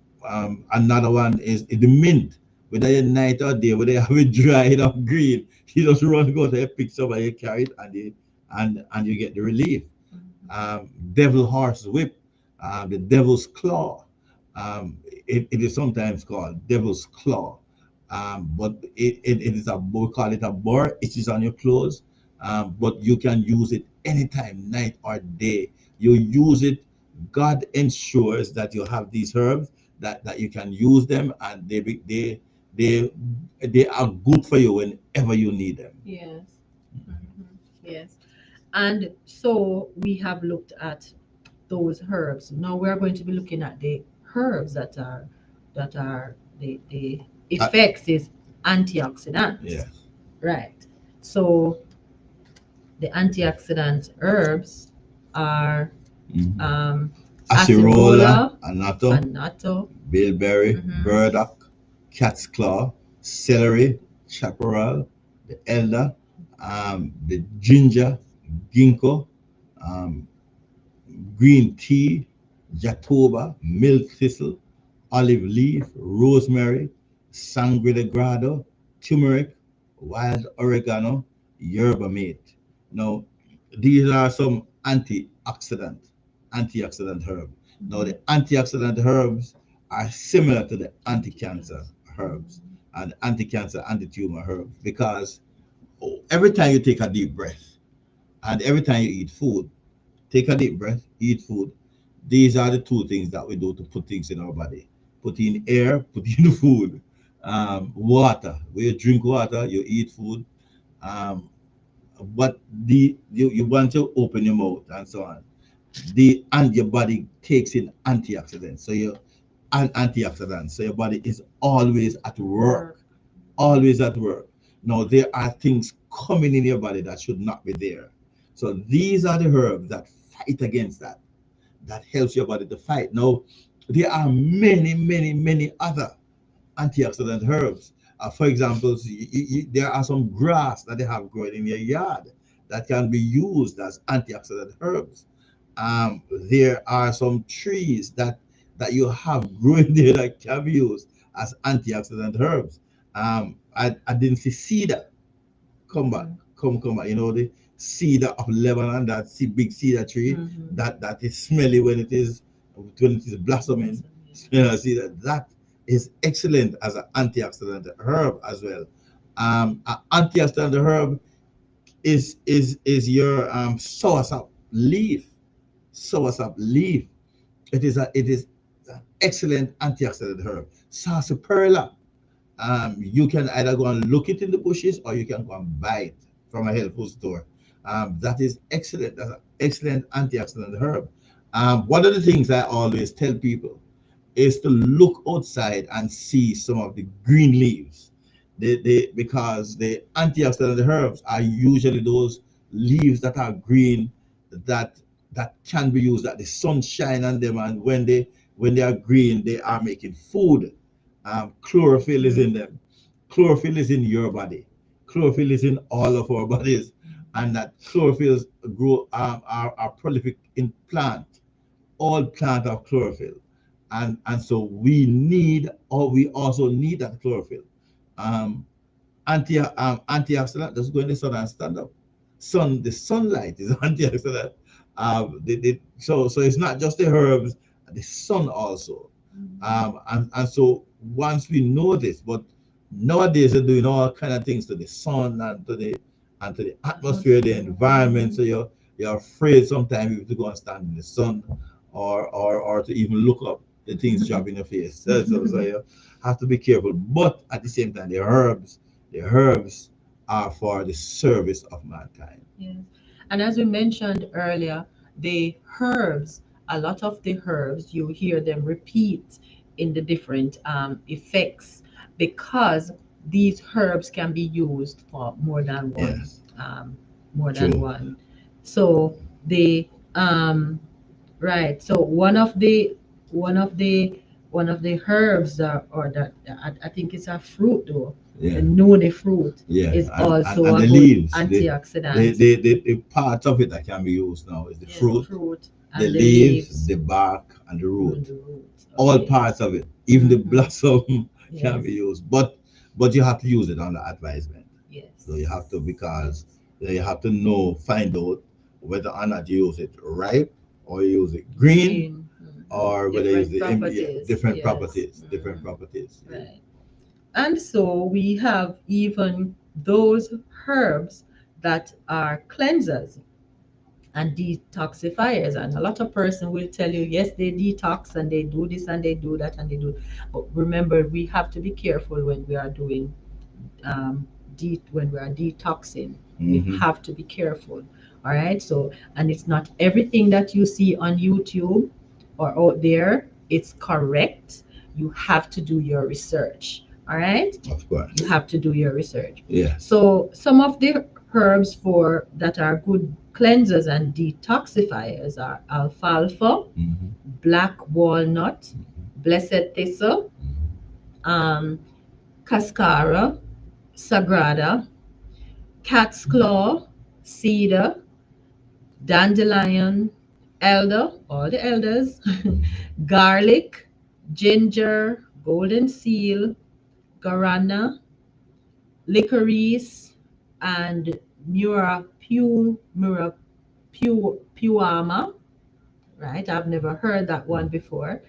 Another one is the mint. Whether you night or day, whether you have it dried or green, you just run go there, pick some and you carry it, and you get the relief. Devil horse whip, the devil's claw. It is sometimes called devil's claw, but it is we call it a burr. It is on your clothes, but you can use it anytime, night or day. You use it. God ensures that you have these herbs, that you can use them, and they they are good for you whenever you need them. Yes. Yes. And so we have looked at those herbs. Now we're going to be looking at the herbs that are the effects is antioxidants. Yeah. Right. So the antioxidant herbs are Mhm. um, Acerola, acerola, annatto, annatto, bilberry, mhm, burdock, cat's claw, celery, chaparral, the elder, the ginger, ginkgo, um, green tea, jatoba, milk thistle, olive leaf, rosemary, sangre de grado, turmeric, wild oregano, yerba mate. Now, these are some antioxidant herbs. Now, the antioxidant herbs are similar to the anti-cancer herbs and anti-cancer, anti-tumor herbs because every time you take a deep breath and every time you eat food, take a deep breath, eat food. These are the two things that we do to put things in our body. Put in air, put in food. Water. When you drink water, you eat food. Um, but you want to open your mouth and so on. And your body takes in antioxidants. So you antioxidants. So your body is always at work. Always at work. Now there are things coming in your body that should not be there. So these are the herbs that fight against that. That helps your body to fight. Now there are many, many, many other antioxidant herbs. For example, there are some grass that they have growing in your yard that can be used as antioxidant herbs. There are some trees that you have growing there that can be used as antioxidant herbs. I didn't see cedar. Come back, come back. You know the cedar of Lebanon, that big cedar tree that is smelly when it is blossoming. You know, see that is excellent as an antioxidant herb as well. An antioxidant herb is your soursop leaf. Soursop leaf. It is an excellent antioxidant herb. Sarsaparilla. You can either go and look it in the bushes or you can go and buy it from a health food store. That is excellent. That's an excellent antioxidant herb. One of the things I always tell people is to look outside and see some of the green leaves. Because the antioxidant herbs are usually those leaves that are green that that can be used, that the sun shine on them, and when they are green they are making food. Chlorophyll is in them. Chlorophyll is in your body. Chlorophyll is in all of our bodies, and that chlorophyll grow are prolific in plant. All plant have chlorophyll, and so we need, or we also need that chlorophyll. Um, Antioxidant, just go in the sun and stand up. The sunlight is antioxidant. So it's not just the herbs, the sun also. And so once we know this, but nowadays they're doing all kind of things to the sun and to the atmosphere, the environment. So you're afraid sometimes you have to go and stand in the sun, or to even look up, the things drop in your face. So you have to be careful. But at the same time, the herbs are for the service of mankind. Yes. And as we mentioned earlier, the herbs, a lot of the herbs, you hear them repeat in the different effects because these herbs can be used for more than one. Yes, More than true. one. So the right. So one of the herbs or that I think it's a fruit though. The Yeah, noni fruit yeah, is and also and a the good leaves, antioxidant. the parts of it that can be used now is the Yes, the fruit, fruit the and the leaves, leaves the bark, and the and root. the roots. All Okay. parts of it, even the blossom can Yes. be used, but you have to use it under advisement. So Yes. you have to, because you have to know, find out whether or not you use it ripe or you use it green, Green. or whether you use Different the properties. different Yes. properties, different properties. Right. And so we have even those herbs that are cleansers and detoxifiers. And a lot of person will tell you, yes, they detox and they do this and they do that and they do. But remember, we have to be careful when we are doing when we are detoxing. We Hmm. have to be careful. All right. So, and it's not everything that you see on YouTube or out there, it's correct. You have to do your research. All right. Of course. You have to do your research. Yes. So some of the herbs for that are good cleansers and detoxifiers are alfalfa, Hmm. black walnut, blessed thistle, um, cascara, sagrada, cat's claw, cedar, dandelion, elder, all the elders, garlic, ginger, golden seal, guarana, licorice, and puama. Right, I've never heard that one before.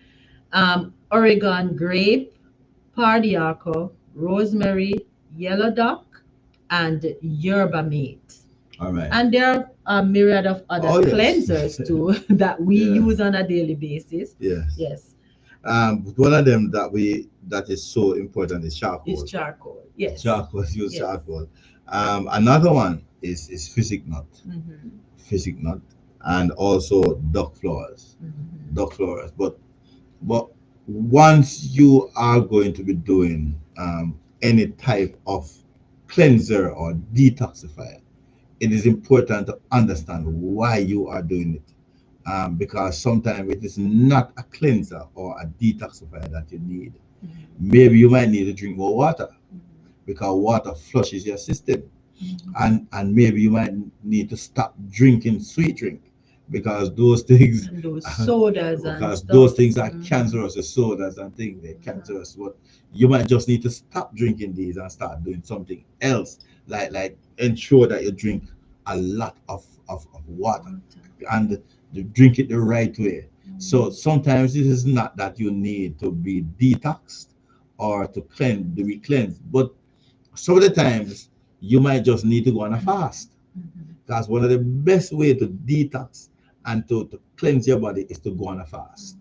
Oregon grape, pardiaco, rosemary, yellow dock, and yerba mate. All right. And there are a myriad of other Oh, yes. cleansers too that we Yeah. use on a daily basis. Yes. Yes, One of them that is so important is it's charcoal. charcoal. Yes. Charcoal, use Yes. charcoal. Another one is physic nut, Mhm. physic nut, and also duck flowers, Mhm. duck flowers. But once you are going to be doing any type of cleanser or detoxifier, it is important to understand why you are doing it. Because sometimes it is not a cleanser or a detoxifier that you need. Mhm. Maybe you might need to drink more water Mhm. because water flushes your system. Mhm. And maybe you might need to stop drinking sweet drink because those things And those sodas and because those stuff. things are Mhm. cancerous, the sodas and things they're cancerous. But you might just need to stop drinking these and start doing something else, like ensure that you drink a lot of water and drink it the right way. So sometimes it is not that you need to be detoxed or to cleanse to be cleansed, but some of the times you might just need to go on a fast. Mhm. Because one of the best way to detox and to cleanse your body is to go on a fast.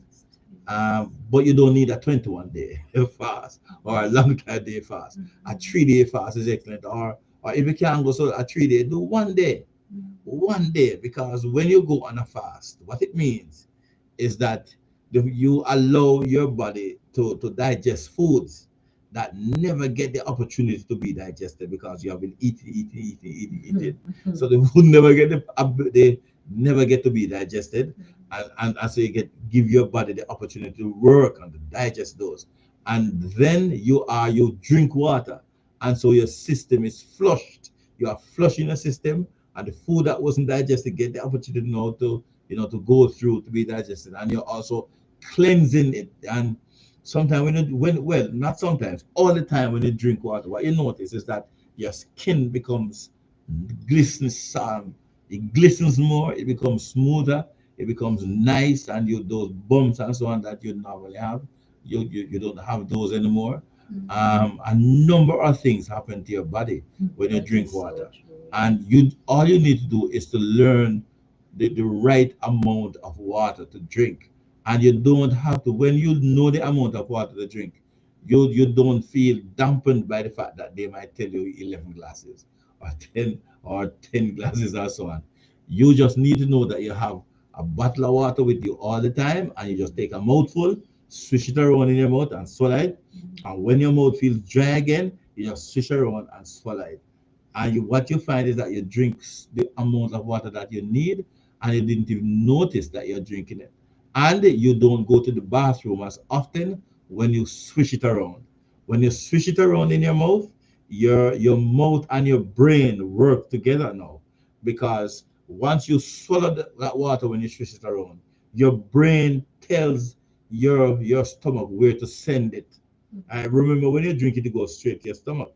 But you don't need a 21-day fast or a long time day fast. A 3-day fast is excellent. Or if you can't go so a 3-day, do 1 day. 1 day, because when you go on a fast, what it means is that you allow your body to digest foods that never get the opportunity to be digested because you have been eating. So the food never get they never get to be digested, and so you get give your body the opportunity to work and to digest those, and then you drink water, and so your system is flushed. You are flushing the system, and the food that wasn't digested get the opportunity now to to go through to be digested, and you're also cleansing it. And sometimes well, not sometimes, all the time when you drink water, what you notice is that your skin becomes glistens, it glistens more, it becomes smoother, it becomes nice, and you those bumps and so on that you normally have, you don't have those anymore. A number of things happen to your body when you That drink is so water, true. and you all you need to do is to learn the right amount of water to drink. And you don't have to, when you know the amount of water to drink, you don't feel dampened by the fact that they might tell you 11 glasses or 10 glasses or so on. You just need to know that you have a bottle of water with you all the time, and you just take a mouthful, swish it around in your mouth and swallow it. And when your mouth feels dry again, you just swish around and swallow it. And what you find is that you drink the amount of water that you need, and you didn't even notice that you're drinking it. And you don't go to the bathroom as often when you swish it around. When you swish it around in your mouth, your mouth and your brain work together now, because once you swallow that water, when you swish it around, your brain tells your stomach where to send it. I remember when you drink it, it goes straight to your stomach,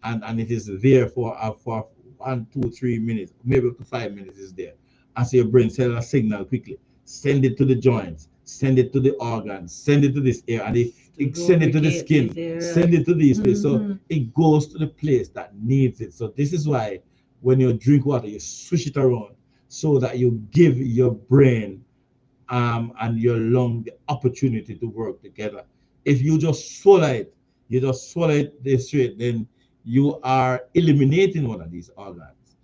and it is there for 1, 2, 3 minutes, maybe up to 5 minutes is there. And so your brain sends a signal quickly, send it to the joints, send it to the organs, send it to this area, and it send it to the Lubricate skin, this area. send it to this place. So it goes to the place that needs it. So this is why when you drink water, you swish it around so that you give your brain and your lung the opportunity to work together. If you just swallow it, you just swallow it this straight, then you are eliminating one of these organs.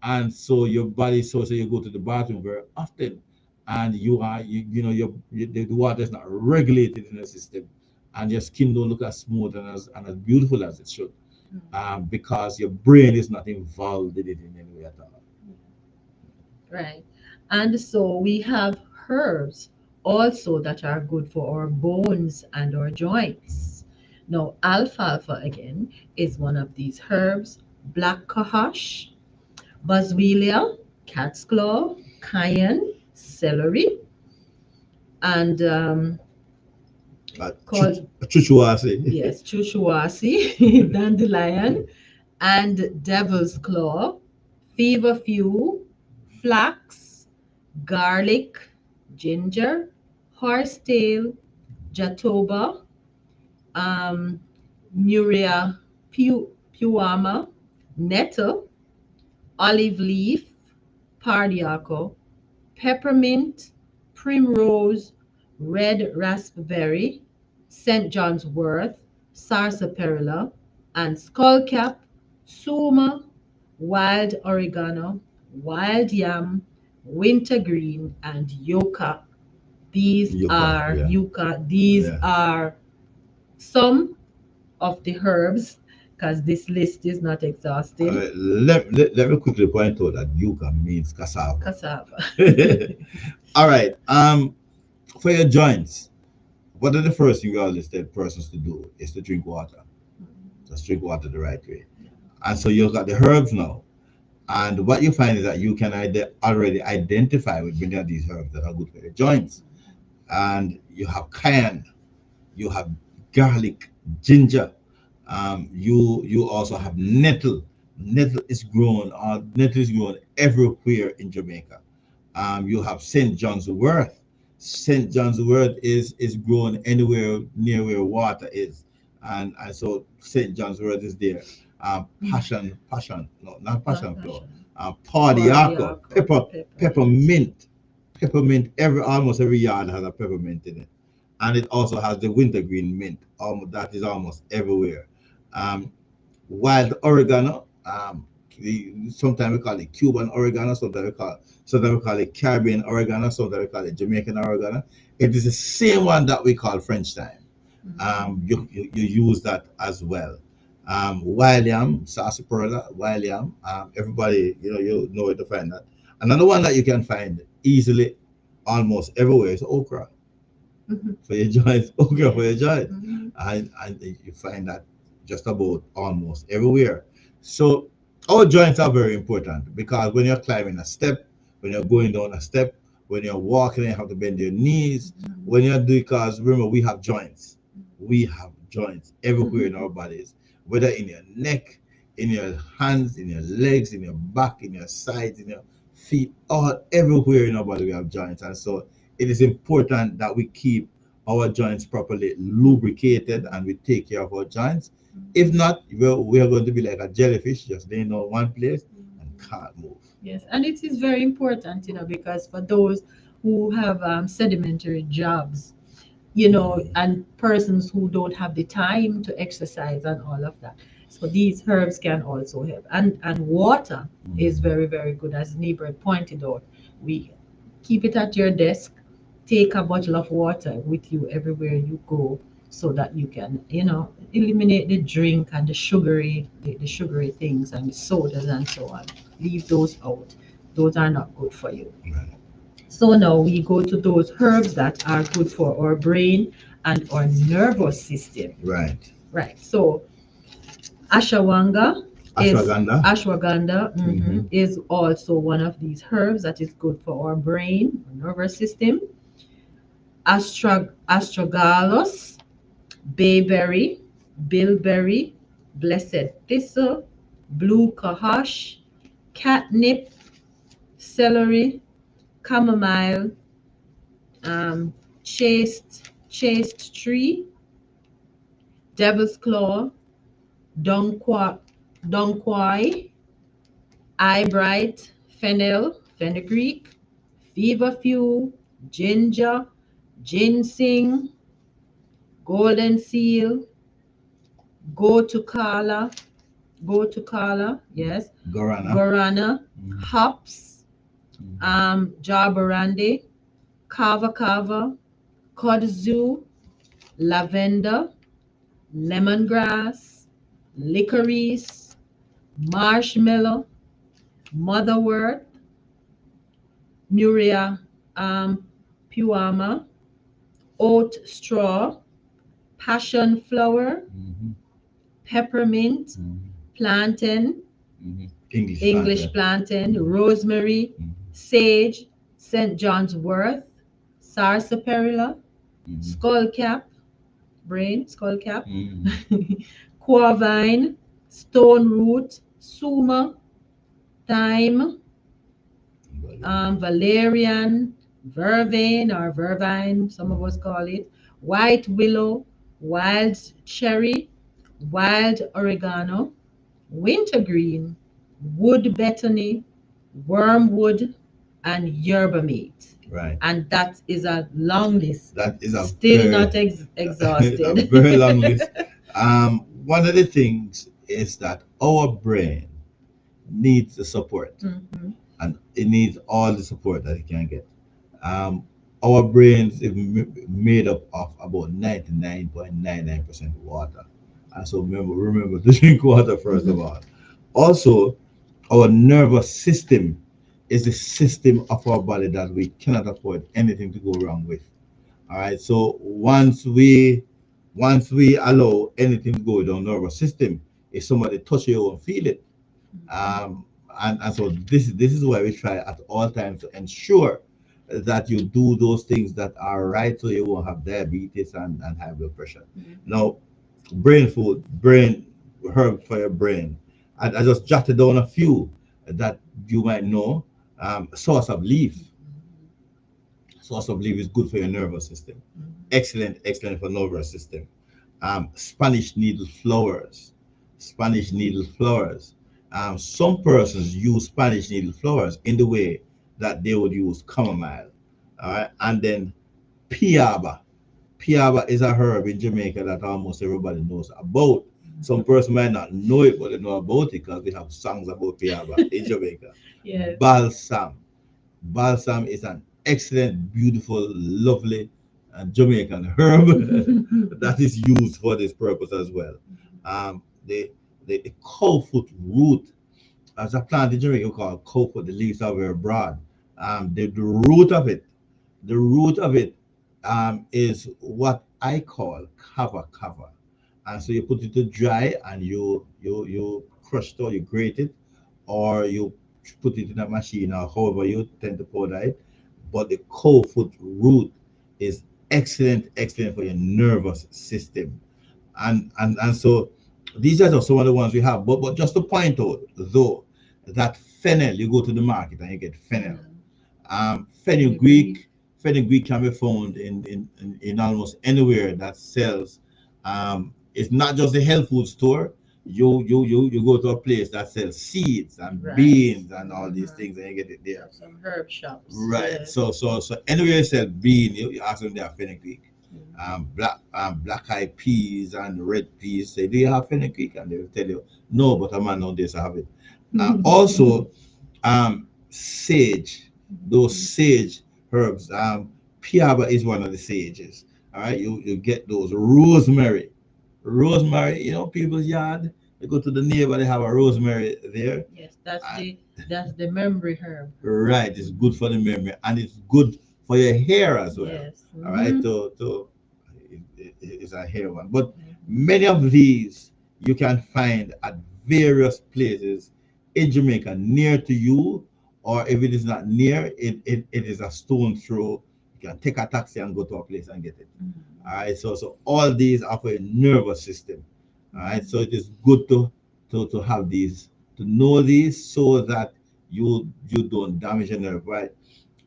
And so your body, so you go to the bathroom very often, and the water is not regulated in the system, and your skin don't look as smooth and as beautiful as it should, because your brain is not involved in it in any way at all. Right. And so we have herbs also that are good for our bones and our joints. Now, alfalfa again is one of these herbs, black cohosh, boswellia, cat's claw, cayenne, celery, and called Chuchuase. yes, chushuasi, dandelion, and devil's claw, feverfew, flax, garlic, ginger, horsetail, jatoba, um, Muria puama, nettle, olive leaf, pardiaco, peppermint, primrose, red raspberry, St. John's wort, sarsaparilla, and skullcap, suma, wild oregano, wild yam, wintergreen, and yucca. These Yucca, are yeah. yucca. These Yeah. are some of the herbs, because this list is not exhausted. Let me quickly point out that yucca means cassava. Cassava. All right. For your joints, what are the first thing we always tell persons to do is to drink water. Just drink water the right way. And so you've got the herbs now. And what you find is that you can already identify with many of these herbs that are good for your joints. And you have cayenne, you have garlic, ginger. You also have nettle. Nettle is grown everywhere in Jamaica. You have St. John's wort. St. John's wort is grown anywhere near where water is, and so St. John's wort is there. No, not Not passion flower. passion. Pardiaco, Pardiaco, peppermint. peppermint. Almost every yard has a peppermint in it, and it also has the wintergreen mint. That is almost everywhere. Um, Wild oregano. Sometimes we call it Cuban oregano. Sometimes we call it Caribbean oregano. Sometimes we call it Jamaican oregano. It is the same one that we call French thyme. You use that as well. Wild yam, sarsaparilla, wild yam. Everybody, you know where to find that. Another one that you can find easily, almost everywhere, is okra Mhm. for your joints. Okra for your Yes. joints, Mhm. and you find that just about almost everywhere. So our joints are very important because when you're climbing a step, when you're going down a step, when you're walking, you have to bend your knees. When you're doing, because remember, we have joints. We have joints everywhere in our bodies, whether in your neck, in your hands, in your legs, in your back, in your sides, in your feet, all everywhere in our body we have joints. And so it is important that we keep our joints properly lubricated and we take care of our joints. If not, we are going to be like a jellyfish, just laying on one place and can't move. Yes, and it is very important, because for those who have sedimentary jobs, and persons who don't have the time to exercise and all of that. So these herbs can also help. And water is very, very good, as Nebert pointed out. We keep it at your desk, take a bottle of water with you everywhere you go so that you can, eliminate the drink and the sugary things and the sodas and so on. Leave those out. Those are not good for you. Right. So now we go to those herbs that are good for our brain and our nervous system. Right. Right. So ashwagandha is Ashwagandha. is also one of these herbs that is good for our brain, our nervous system. Astragalus, bayberry, bilberry, blessed thistle, blue cohosh, catnip, celery, chamomile, chaste tree, devil's claw, donquois, eyebright, fenugreek, feverfew, ginger, ginseng, golden seal, gotukala, yes, Guarana. guarana, Mm. hops, Mm. jabarandi, kava kava, kudzu, lavender, lemongrass, licorice, marshmallow, motherwort, muria puama, oat straw, passion flower, Mhm. peppermint, Mhm. plantain, Mhm. English plantain, rosemary, Mhm. sage, St. John's wort, sarsaparilla, Mhm. skullcap, skullcap, Mhm. corvine, stone root, suma, thyme, valerian, vervain or vervine, some of us call it, white willow, wild cherry, wild oregano, wintergreen, wood betony, wormwood, and yerba mate. Right. And that is a long list, That is a still very not a exhausted. very long list. One of the things is that our brain needs the support, Mhm. and it needs all the support that it can get. Um, our brains is made up of about 99.99% water. And so remember to drink water first of all. Also, our nervous system is the system of our body that we cannot afford anything to go wrong with. All right. So once we allow anything to go down nervous system, if somebody touch you, you won't feel it. Um, and so this is why we try at all times to ensure that you do those things that are right, so you won't have diabetes and high blood pressure. Now, brain food, brain herb for your brain. I just jotted down a few that you might know. Source of leaf. Source of leaf is good for your nervous system. Excellent for nervous system. Spanish needle flowers. Spanish needle flowers. Some persons use Spanish needle flowers in the way that they would use chamomile. All right, and then piaba. Piaba is a herb in Jamaica that almost everybody knows about. Some person might not know it, but they know about it because we have songs about piaba in Jamaica. Yes. Balsam. Balsam is an excellent, beautiful, lovely Jamaican herb that is used for this purpose as well. The cowfoot root, as a plant in Jamaica called cowfoot, the leaves are very broad. The root of it, the root of it is what I call cover cover. And so you put it to dry and you crush it or you grate it or you put it in a machine or however you tend to powder it. But the cold foot root is excellent for your nervous system. And so these are just some of the ones we have. But just to point out though that fennel, you go to the market and you get fennel. Fenugreek, fenugreek can be found in almost anywhere that sells. It's not just the health food store. You go to a place that sells seeds and Right. beans and all these things, and you get it there. Some herb shops. Right. Yes. So anywhere you sell bean, you ask them they have fenugreek. Black eyed peas and red peas. Say, do you have fenugreek? And they will tell you, no, but a man nowadays have it. Also, sage, those sage herbs. Piaba is one of the sages. All right, you get those rosemary. Rosemary, people's yard. You go to the neighbor, they have a rosemary there. Yes, that's the memory herb. Right, it's good for the memory and it's good for your hair as well. Yes. All right, it's a hair one. But many of these you can find at various places in Jamaica near to you, or if it is not near, it is a stone throw. You can take a taxi and go to a place and get it. All right, so all these are for your nervous system. All right, so it is good to have these, to know these, so that you don't damage your nerve, right?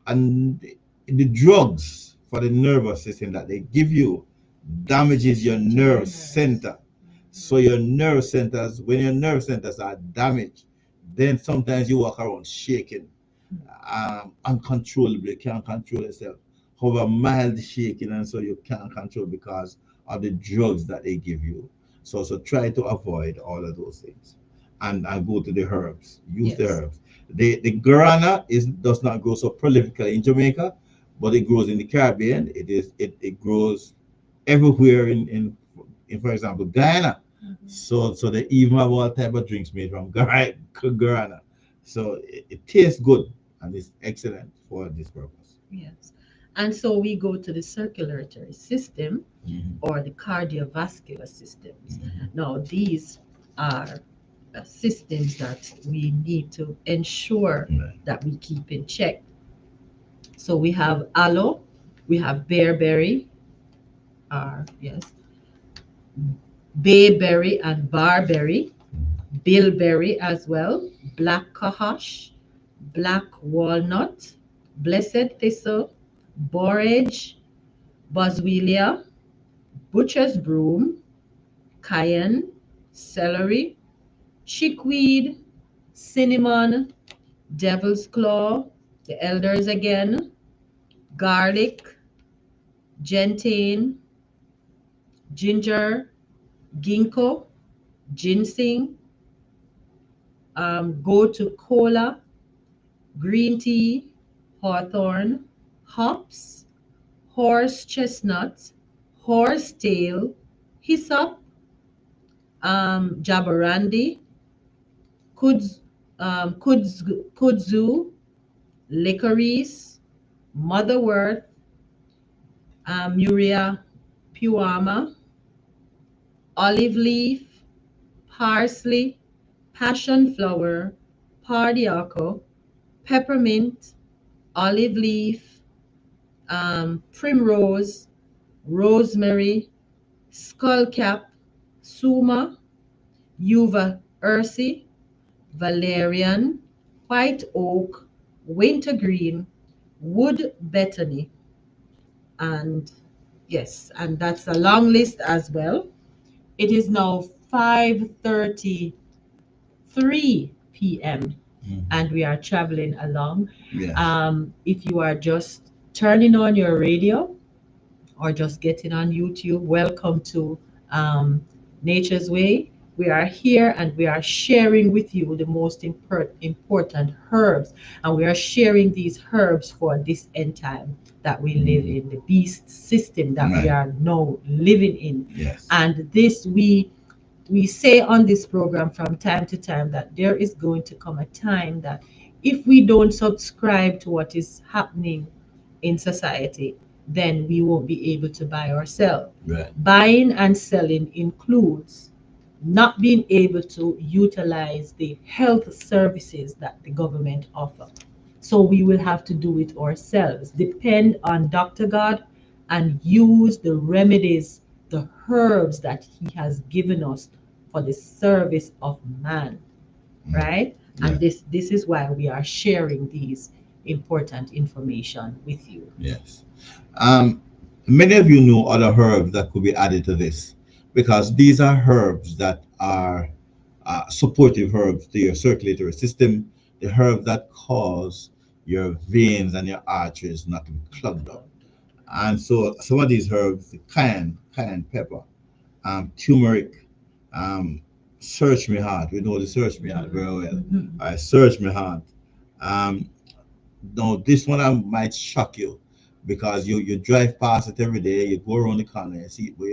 And the drugs for the nervous system that they give you damages your nerve center. So your nerve centers, when your nerve centers are damaged, then sometimes you walk around shaking, uncontrollably, can't control yourself. However, mild shaking, and so you can't control because of the drugs that they give you. So try to avoid all of those things, and go to the herbs. Use the Yes. herbs. The guarana does not grow so prolifically in Jamaica, but it grows in the Caribbean. It grows everywhere in for example Guyana. So they even have all type of drinks made from guarana. So it tastes good and it's excellent for this purpose. Yes. And so we go to the circulatory system Mhm. or the cardiovascular systems. Mhm. Now, these are systems that we need to ensure Right. that we keep in check. So we have aloe, we have bearberry, yes, bayberry and barberry, bilberry as well, black cohosh, black walnut, blessed thistle, borage, boswellia, butcher's broom, cayenne, celery, chickweed, cinnamon, devil's claw, the elders again, garlic, gentian, ginger, ginkgo, ginseng, gotu kola, green tea, hawthorn, hops, horse chestnut, horsetail, hyssop, jaborandi, kudzu, kudzu, licorice, motherwort, Muria puama, olive leaf, parsley, passion flower, pardiaco, peppermint, olive leaf, primrose, rosemary, skullcap, suma, uva ursi, valerian, white oak, wintergreen, wood betony, and yes, and that's a long list as well. It is now 5:33 p.m. and we are traveling along. Yes. If you are just turning on your radio or just getting on YouTube, welcome to Nature's Way. We are here and we are sharing with you the most important herbs, and we are sharing these herbs for this end time that we live in, the beast system that we Right. are now living in. Yes. And this we say on this program from time to time that there is going to come a time that if we don't subscribe to what is happening in society, then we won't be able to buy or sell. Right. Buying and selling includes not being able to utilize the health services that the government offer. So we will have to do it ourselves, depend on Dr. God and use the remedies, the herbs that he has given us for the service of man, right? Yeah. And this is why we are sharing these important information with you. Yes. Many of you know other herbs that could be added to this because these are herbs that are supportive herbs to your circulatory system, the herbs that cause your veins and your arteries not to be clogged up. And so some of these herbs, the cayenne pepper, turmeric, um, search me heart. We know the search me heart very well. I search me heart. Um, no, this one I might shock you because you drive past it every day. You go around the corner and see it, but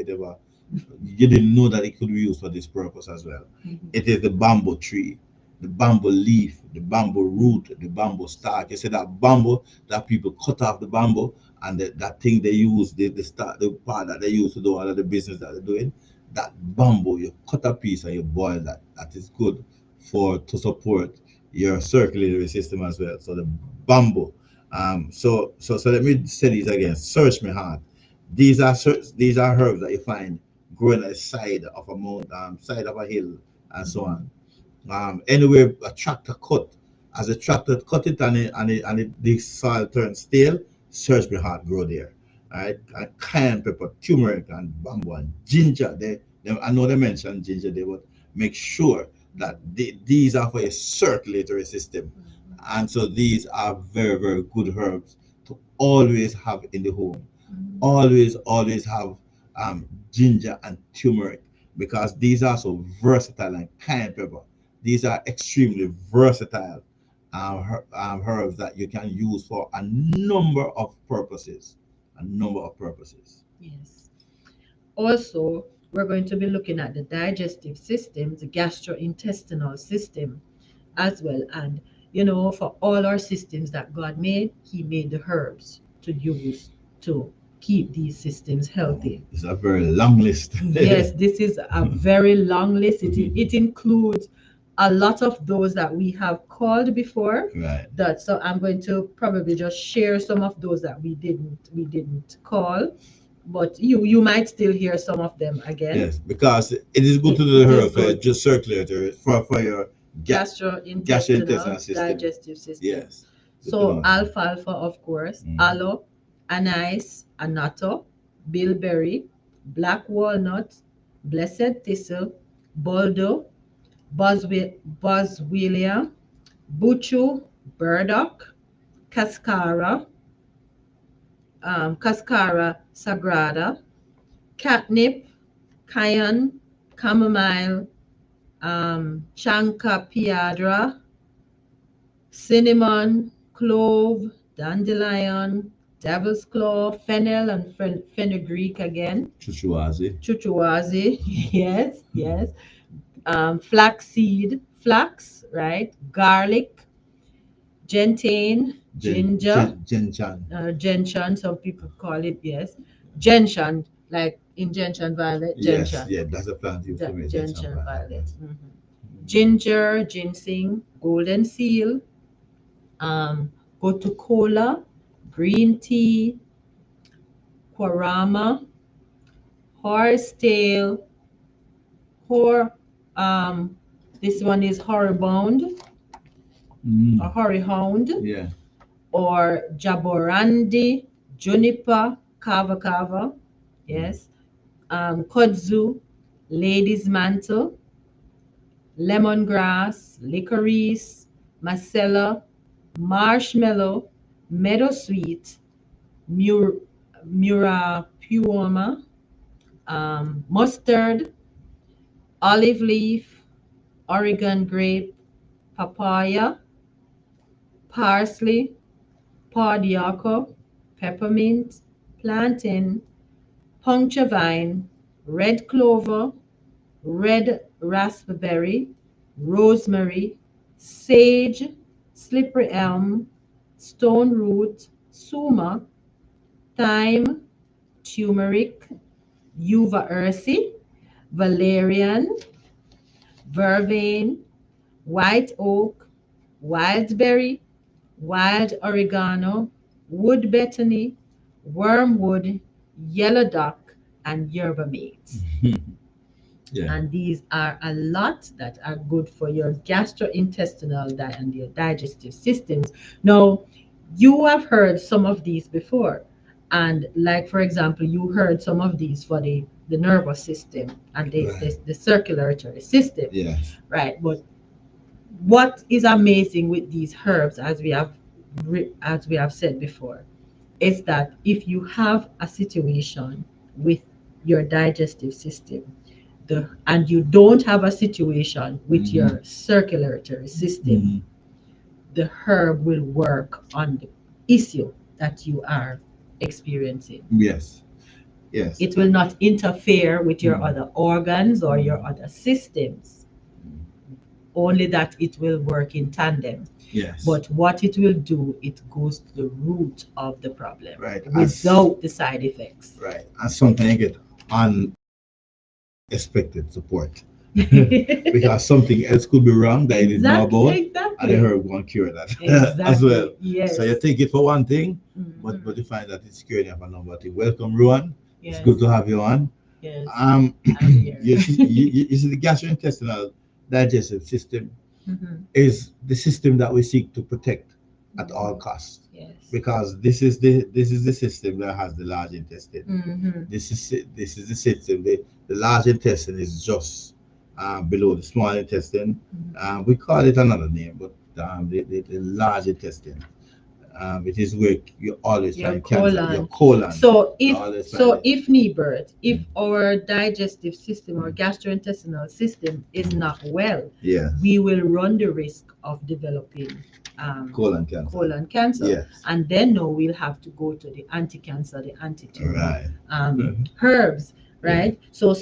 you didn't know that it could be used for this purpose as well. It is the bamboo tree, the bamboo leaf, the bamboo root, the bamboo stalk. You see that bamboo that people cut off the bamboo and that thing they use, the part that they use to do all of the business that they're doing. That bamboo, you cut a piece and you boil that. That is good to support your circulatory system as well. So the bamboo. So let me say these again. Search me hard. These are herbs that you find growing at the side of a mountain, side of a hill, and so on. Anywhere a tractor cut, as a tractor cut it the soil turns stale, search me hard grow there. Alright, and cayenne pepper, turmeric, and bamboo and ginger. I know they mentioned ginger there, but make sure that these are for a circulatory system, and so these are very very good herbs to always have in the home. Always have ginger and turmeric because these are so versatile, and cayenne pepper. These are extremely versatile herbs that you can use for a number of purposes. A number of purposes. Yes. Also, we're going to be looking at the digestive system, the gastrointestinal system as well. And, for all our systems that God made, He made the herbs to use to keep these systems healthy. It's a very long list. Yes, this is a very long list. It includes a lot of those that we have called before. Right. That so I'm going to probably just share some of those that we didn't call, but you might still hear some of them again. Yes, because it is good to do It the is herb for good. just circulatory for your Gastrointestinal gastrointestinal system. digestive system. Yes. Good to So know. alfalfa, of course, aloe, anise, annatto, bilberry, black walnut, blessed thistle, boldo, boswellia, buchu, burdock, cascara, cascara sagrada, catnip, cayenne, chamomile, chancapiedra, cinnamon, clove, dandelion, devil's claw, fennel, and fenugreek again. Chuchuazi. Chuchuazi, yes, yes. Flaxseed, flax, right? Garlic, gentian, ginger, Genchan. gentian, some people call it, yes. Gentian, like in gentian violet, Yes, gentian. yeah, that's a plant used to make Gentian genchan violet. violet. Ginger, ginseng, golden seal, gotu kola, green tea, guarama, horsetail, hor, this one is horibound or horihound, Yeah. or jaborandi, juniper, kava kava, yes, kudzu, lady's mantle, lemongrass, licorice, macella, marshmallow, meadowsweet, murapuama, mustard, olive leaf, Oregon grape, papaya, parsley, pawdiaco, peppermint, plantain, puncture vine, red clover, red raspberry, rosemary, sage, slippery elm, stone root, suma, thyme, turmeric, uva ursi, valerian, vervain, white oak, wildberry, wild oregano, wood betony, wormwood, yellow dock, and yerba mate. Yeah. And these are a lot that are good for your gastrointestinal and your digestive systems. Now, you have heard some of these before. And like, for example, you heard some of these for the nervous system and Right. the circulatory system, Yes. right? But what is amazing with these herbs, as we have said before, is that if you have a situation with your digestive system, and you don't have a situation with your circulatory system, the herb will work on the issue that you are experiencing. Yes. Yes. It will not interfere with your other organs or your other systems, only that it will work in tandem. Yes. But what it will do, it goes to the root of the problem, Right. without the side effects. Right. And sometimes you get unexpected support. Because something else could be wrong that you didn't know about, and the Exactly. herb won't cure that Exactly. as well. Yes. So you think it for one thing, Mhm. but you find that it's curing you for a number of things. Welcome, Ruan. Yes. It's good to have you on. Yes. Um, I'm here. you see, the gastrointestinal digestive system Mhm. is the system that we seek to protect at all costs, Yes. because this is the system that has the large intestine. Mhm. This is the system. The large intestine is just below the small intestine. We call it another name, but the large intestine. It is where you always Your find cancer. colon. Your colon. So You always if find so it. if Nebert, if our digestive system or gastrointestinal system is not well, Yeah. we will run the risk of developing Colon cancer. colon cancer. Yes. And then no, we'll have to go to the anti-cancer, the anti-tumor Right. herbs, right? So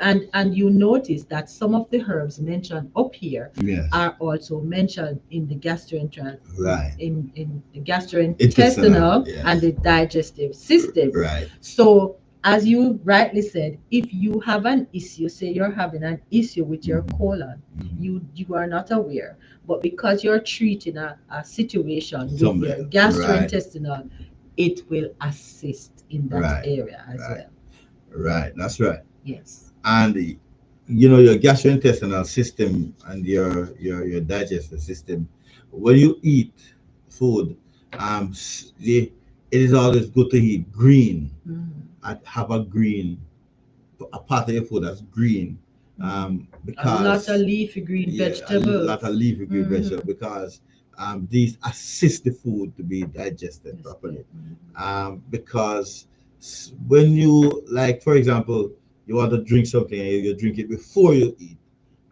and you notice that some of the herbs mentioned up here Yes. are also mentioned in the gastrointestinal, Right. in the gastrointestinal Intestinal, yes. and the digestive system. Right. So as you rightly said, if you have an issue, say you're having an issue with your colon, you are not aware, but because you're treating a situation with Somewhere. your Right. gastrointestinal, it will assist in that Right. area as Right. well. Right. That's right. Yes. And your gastrointestinal system and your digestive system, when you eat food, it is always good to eat green and have a part of your food that's green, A lot of because leafy green yeah, a lot of vegetables. leafy green vegetables, because these assist the food to be digested That's good. properly. Because when you, like, for example, you want to drink something and you drink it before you eat,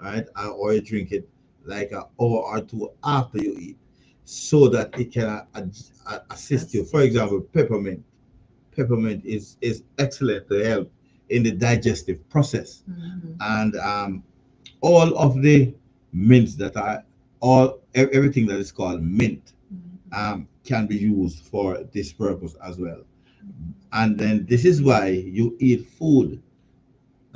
right? Or you drink it like an hour or two after you eat, so that it can assist you. For Assist. example, peppermint is excellent to help in the digestive process. And all of the mints that are everything that is called mint can be used for this purpose as well. And then this is why you eat food.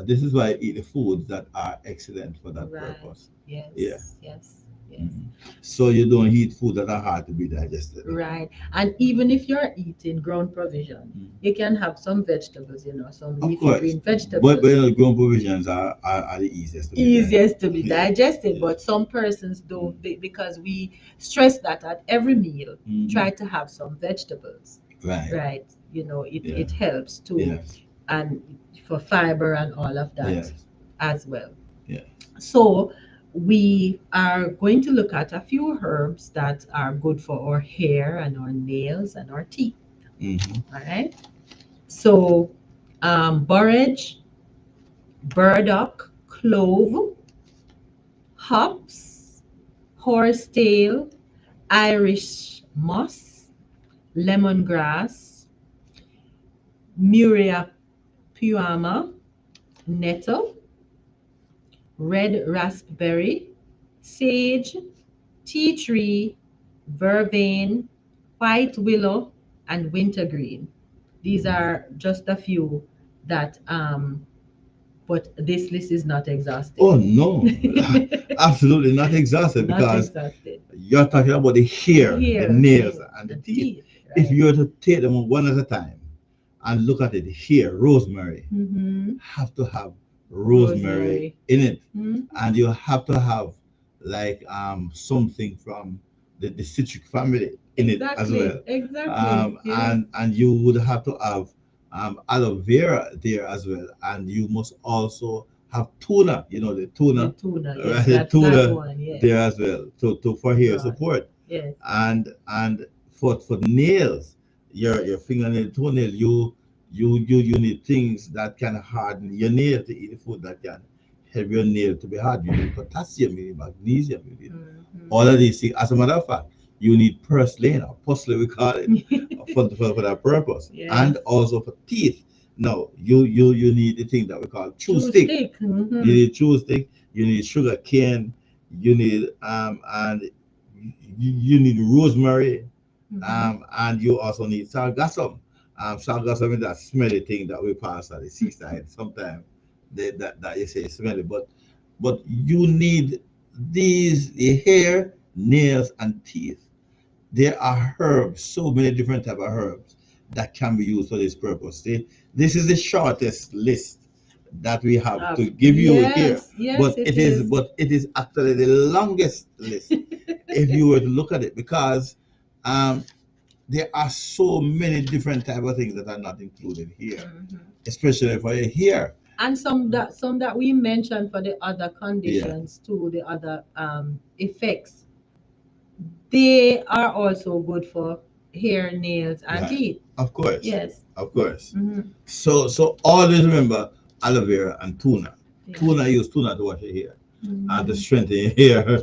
This is why you eat the foods that are excellent for that Right. purpose. Yes. Yeah. Yes. Yes. Mhm. So you don't eat food that are hard to be digested. Right. And even if you're eating ground provision, you can have some vegetables, some Of leafy course, green vegetables. but grown provisions are the easiest to be Easiest to be Yeah. digested, Yeah. but some persons don't because we stress that at every meal, try to have some vegetables, Right. right? It, Yeah. it helps too, Yes. and for fiber and all of that Yes. as well. Yeah. So we are going to look at a few herbs that are good for our hair and our nails and our teeth. All right. So borage, burdock, clove, hops, horsetail, Irish moss, lemongrass, Muria puama, nettle, red raspberry, sage, tea tree, vervain, white willow, and wintergreen. These are just a few that, but this list is not exhaustive. Oh no, absolutely not exhausted, Not because exhausted. you're talking about the hair, the Hair, nails, nails, and the and teeth. teeth, If right? you were to take them one at a time and look at it, here, rosemary, have to have rosemary Rosemary. in it, Mhm. and you have to have like something from the citric family in it as Exactly, well. exactly. Yes. And you would have to have aloe vera there as well, and you must also have tuna, the The tuna, tuna, yes, right? The that flat tuna one, yes. there as well, to for hair God, support. yes. And for nails, your fingernail, toenail, you need things that can harden your nail, to eat food that can help your nail to be hard. You need potassium, you need magnesium, you need all of these things. As a matter of fact, you need purslane or puzzle, we call it, for that purpose. Yes. And also for teeth. Now, you need the thing that we call chew True stick. stick. You need chew stick, you need sugar cane, you need and you need rosemary, and you also need sargassum. Sargassum is that smelly thing that we pass at the seaside. Sometimes that you say smelly, but you need these: the hair, nails, and teeth. There are herbs, so many different type of herbs that can be used for this purpose. See, this is the shortest list that we have to give you here, Yes, yes, it is. but it is actually the longest list if you were to look at it, because um, there are so many different type of things that are not included here, especially for your hair. And some that we mentioned for the other conditions too, the other effects, they are also good for hair, nails, and Right. teeth. Of course. Yes. Of course. So always remember aloe vera and tuna. Tuna, use tuna to wash your hair and to strengthen your hair.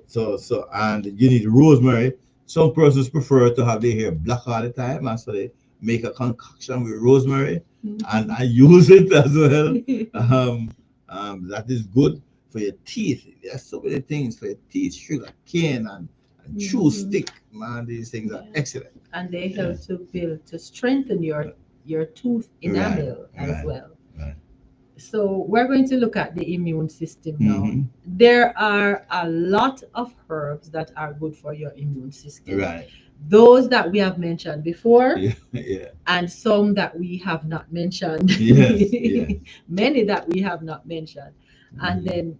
So and you need rosemary. Some persons prefer to have their hair black all the time, and so they make a concoction with rosemary and I use it as well. That is good for your teeth. There's so many things for your teeth: sugar cane and chew stick. Man, these things are excellent. And they help to build, to strengthen your your tooth Right. enamel as Right. well. Right. So we're going to look at the immune system now. Mm-hmm. There are a lot of herbs that are good for your immune system. Right. Those that we have mentioned before, Yeah. Yeah. and some that we have not mentioned. Yes. Yes. Many that we have not mentioned. And Mhm. then,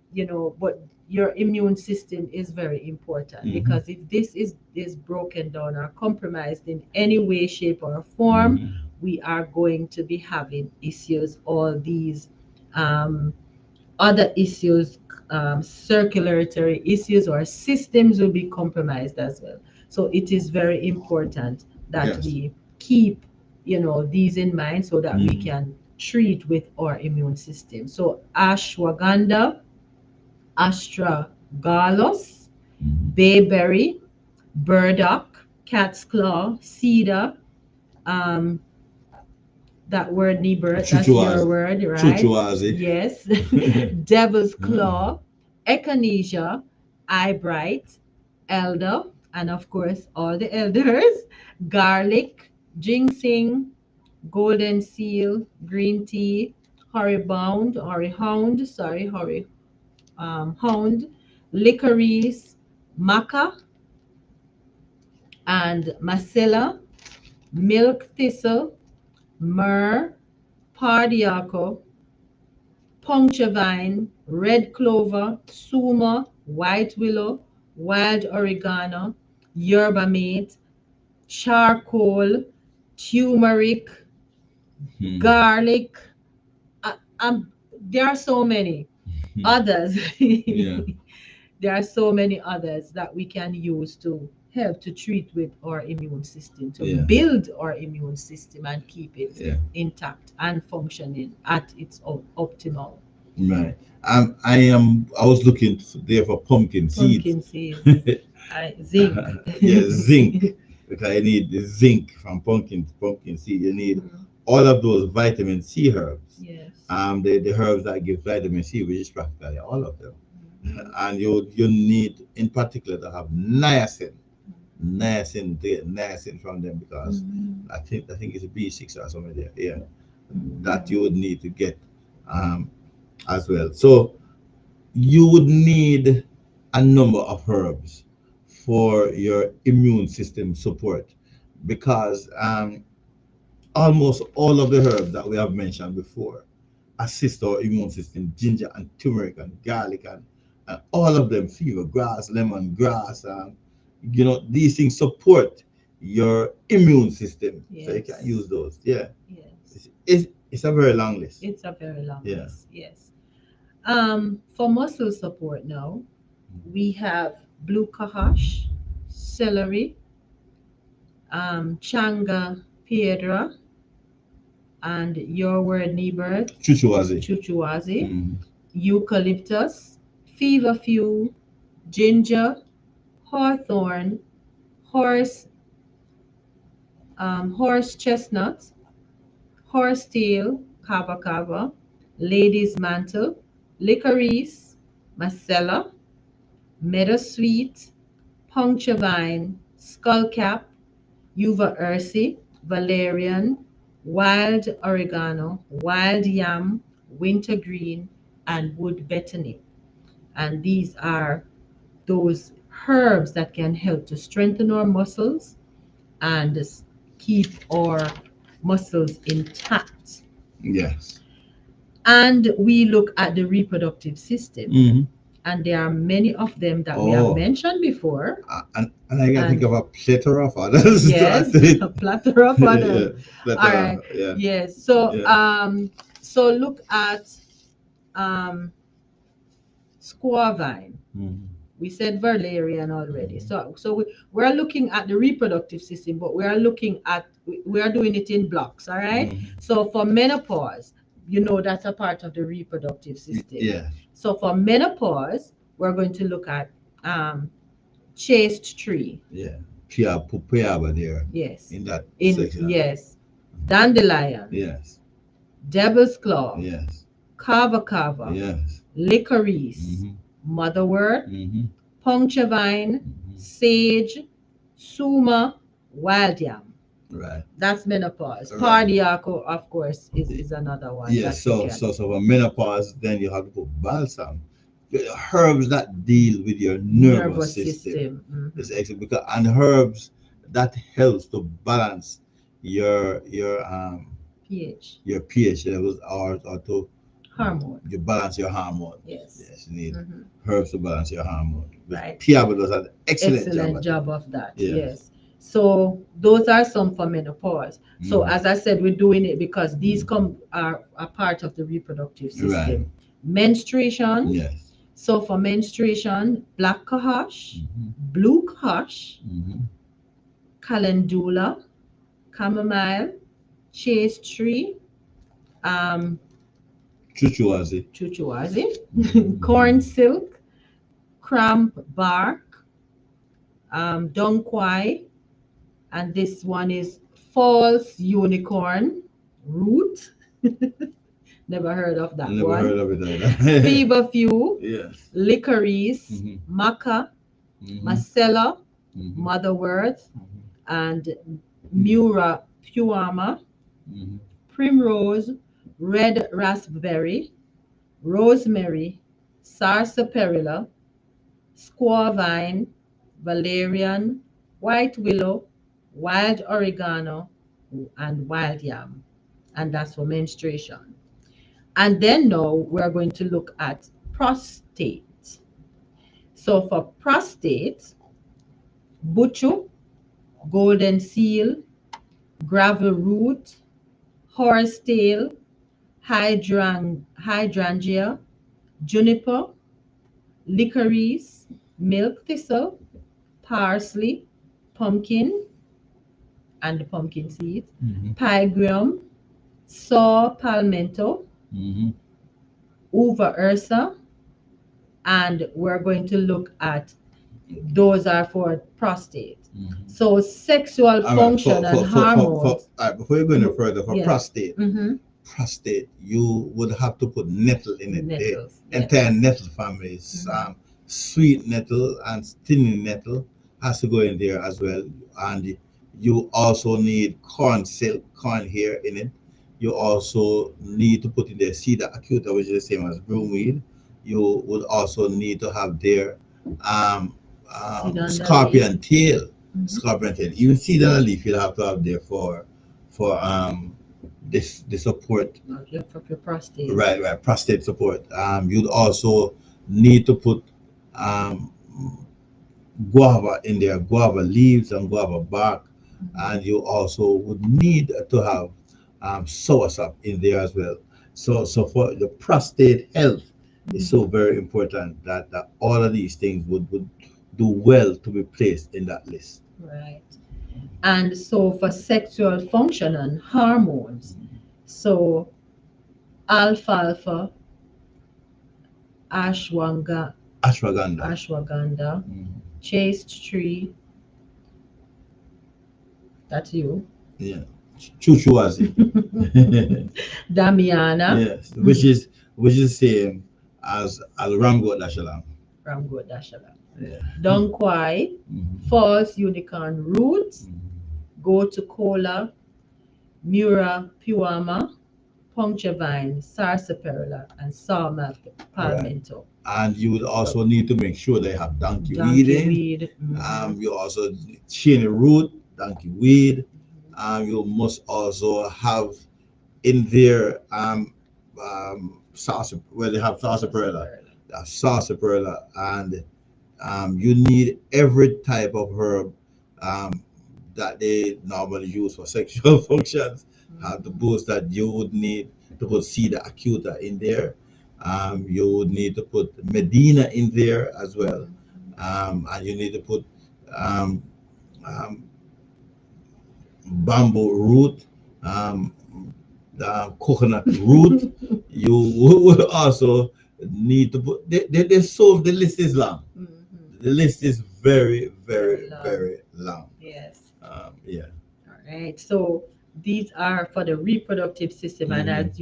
but your immune system is very important, Mhm. because if this is broken down or compromised in any way, shape, or form, Mhm. we are going to be having issues. All these um, other issues, circulatory issues, or systems will be compromised as well. So it is very important that Yes. we keep, these in mind, so that we Mhm. can treat with our immune system. So ashwagandha, astragalus, Mhm. bayberry, burdock, cat's claw, cedar, um, that word, Nebert, that's your Chuchuazi. word, right? Chuchuazi. Yes. Devil's claw, echinacea, eyebright, elder, and of course all the elders, garlic, ginseng, golden seal, green tea, hound, licorice, maca, and macilla, milk thistle, myrrh, pardiaco, puncture vine, red clover, suma, white willow, wild oregano, yerba mate, charcoal, turmeric, Mhm. garlic. There are so many Mhm. others. Yeah. There are so many others that we can use to help to treat with our immune system, to Yeah. build our immune system and keep it Yeah. intact and functioning at its optimal. Right. I was looking there for pumpkin seeds. Pumpkin seeds, zinc. Yeah, zinc. Because I need the zinc from pumpkin seed. You need Mhm. all of those vitamin C herbs. Yes. The herbs that give vitamin C, which is practically all of them. Mhm. And you need in particular to have niacin to get niacin from them, because Mhm. I think it's a B6 or something there. Yeah, that Mhm. you would need to get um, as well. So you would need a number of herbs for your immune system support, because almost all of the herbs that we have mentioned before assist our immune system: ginger and turmeric and garlic and all of them, fever grass, lemongrass. These things support your immune system, so you can Yes. use those. Yeah, Yes. it's a very long list. It's a very long Yeah. list. Yes. For muscle support now, we have blue kahash, celery, changa piedra, and your word, Nebert, Chuchuazi. chuchuazi, Mhm. eucalyptus, feverfew, ginger, hawthorn, horse, horse chestnut, horsetail, kava kava, lady's mantle, licorice, macella, meadowsweet, puncture vine, skullcap, uva ursi, valerian, wild oregano, wild yam, wintergreen, and wood betony. And these are those herbs that can help to strengthen our muscles and keep our muscles intact. Yes. And we look at the reproductive system, Hmm. and there are many of them that we have Oh, mentioned before. and I can think And of a plethora of others to add yes, to it. a plethora of Yeah, others. All plethora. right. Yeah, Yes. So yeah. look at um squaw vine. Mhm. We said valerian already. Mhm. So we're looking at the reproductive system, but we are doing it in blocks. All right. Mhm. So for menopause, that's a part of the reproductive system. Yeah, So for menopause, we're going to look at um chaste tree. yeah. Pia there Yes. in that In section. yes, dandelion, Yes, devil's claw, yes, kava kava, yes. licorice, Hmm. motherwort, Hmm. puncture vine, Hmm. sage, suma, wild yam. Right. That's menopause. Right. Cardiac, of course, is another one Yes. that we So can. for menopause, then you have to put balsam. Herbs that deal with your nervous Nervous system system. is excellent because and herbs that helps to balance pH. your pH levels or to Hormone. you balance your hormone. Yes. Yes, you need hmm herbs to balance your hormone. But Right. Tiago does an excellent job Excellent at it. job of that. Yes. Yes. So those are some for menopause. So Mhm. as I said, we're doing it because these come are a part of the reproductive Right. system. Menstruation. Yes. So for menstruation, black cohosh, Mhm. blue cohosh, Mhm. calendula, chamomile, chaste tree, um, Chuchuazi. chuchuazi, Mhm. corn silk, cramp bark, dung quai, and this one is false unicorn root. Never heard of that Never heard one. of it either. Feverfew, Yes. licorice, Mhm. maca, Mhm. macella, Mhm. motherworth, Mhm. and mura puama, Mhm. primrose, red raspberry, rosemary, sarsaparilla, squaw vine, valerian, white willow, wild oregano, and wild yam. And that's for menstruation. And then now we're going to look at prostate. So for prostate, butchu, golden seal, gravel root, horsetail, hydrangea, juniper, licorice, milk thistle, parsley, pumpkin, and the pumpkin seeds, Mhm. pygium, saw palmetto, Mhm. uva ursa, and we're going to look at those are for prostate. Mhm. So sexual All right. function and hormones. All right. Before you go any further, for Yes. prostate, Mm-hmm. you would have to put nettle in it. The Nettles. Yes. entire nettle families, Mhm. sweet nettle and stinging nettle has to go in there as well. And you also need corn silk, corn hair in it. You also need to put in there cedar acuta, which is the same as broomweed. You would also need to have there um, Seed on the leaf. scorpion tail, Mhm. scorpion tail. Even cedar leaf you'll have to have there for this the support. Okay, for your prostate. Right, prostate support. You'd also need to put um, guava in there, guava leaves and guava bark, Mhm. and you also would need to have soursop in there as well. So for the prostate health is so very important that all of these things would do well to be placed in that list. Right. And so for sexual function and hormones, so alfalfa, ashwanga, Ashwagandha. ashwagandha, Mhm. chaste tree, that's you. Yeah. Chuchuazi. Damiana, Yes, which is same as Al Ramgo Dashalam. from Godashala. Yeah. Donkwai, Mhm. false unicorn roots, Mhm. gotu kola, mura puama, puncture vine, sarsaparilla, and sawma Right. palmetto. And you would also need to make sure they have donkey weed Donkey in. weed. You also chain root, donkey weed. You must also have in there salsa where they have sarsaparilla, sarsaparilla, and you need every type of herb um, that they normally use for sexual functions. The boost that you would need to put cedar acuta in there. You would need to put medina in there as well, and you need to put um, um, bamboo root, um, coconut root. You would also need to put. The list is long. The list is very, very, very long. Yes. Yeah. All right. So these are for the reproductive system, and as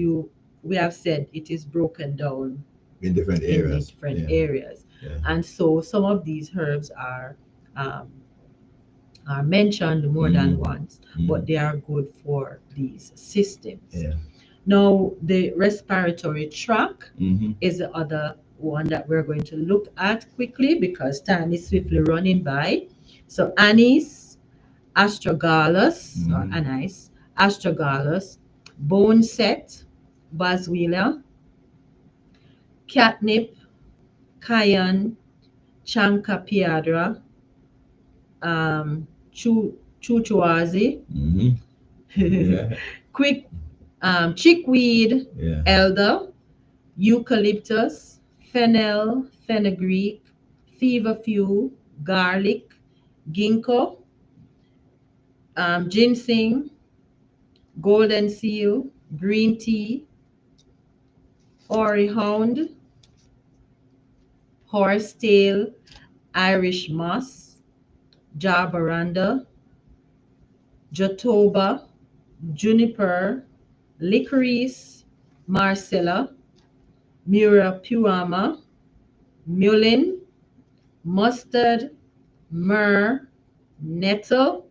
we have said, it is broken down In different in the areas. different Yeah. areas. Yeah. And so some of these herbs are um, are mentioned more than once, but Mhm. they are good for these systems. Yeah. Now, the respiratory tract Mhm. is the other one that we're going to look at quickly because time is swiftly running by. So, anise, astragalus or Mhm. anise, astragalus, boneset, boswellia, catnip, cayenne, chancapiedra, chuchuazi, Mhm. Yeah. quick, chickweed, Yeah. elder, eucalyptus, fennel, fenugreek, feverfew, garlic, ginkgo, ginseng, golden seal, green tea, horehound, horsetail, Irish moss, jacaranda, jotoba, juniper, licorice, marcella, murapuama, mullein, mustard, myrrh, nettle,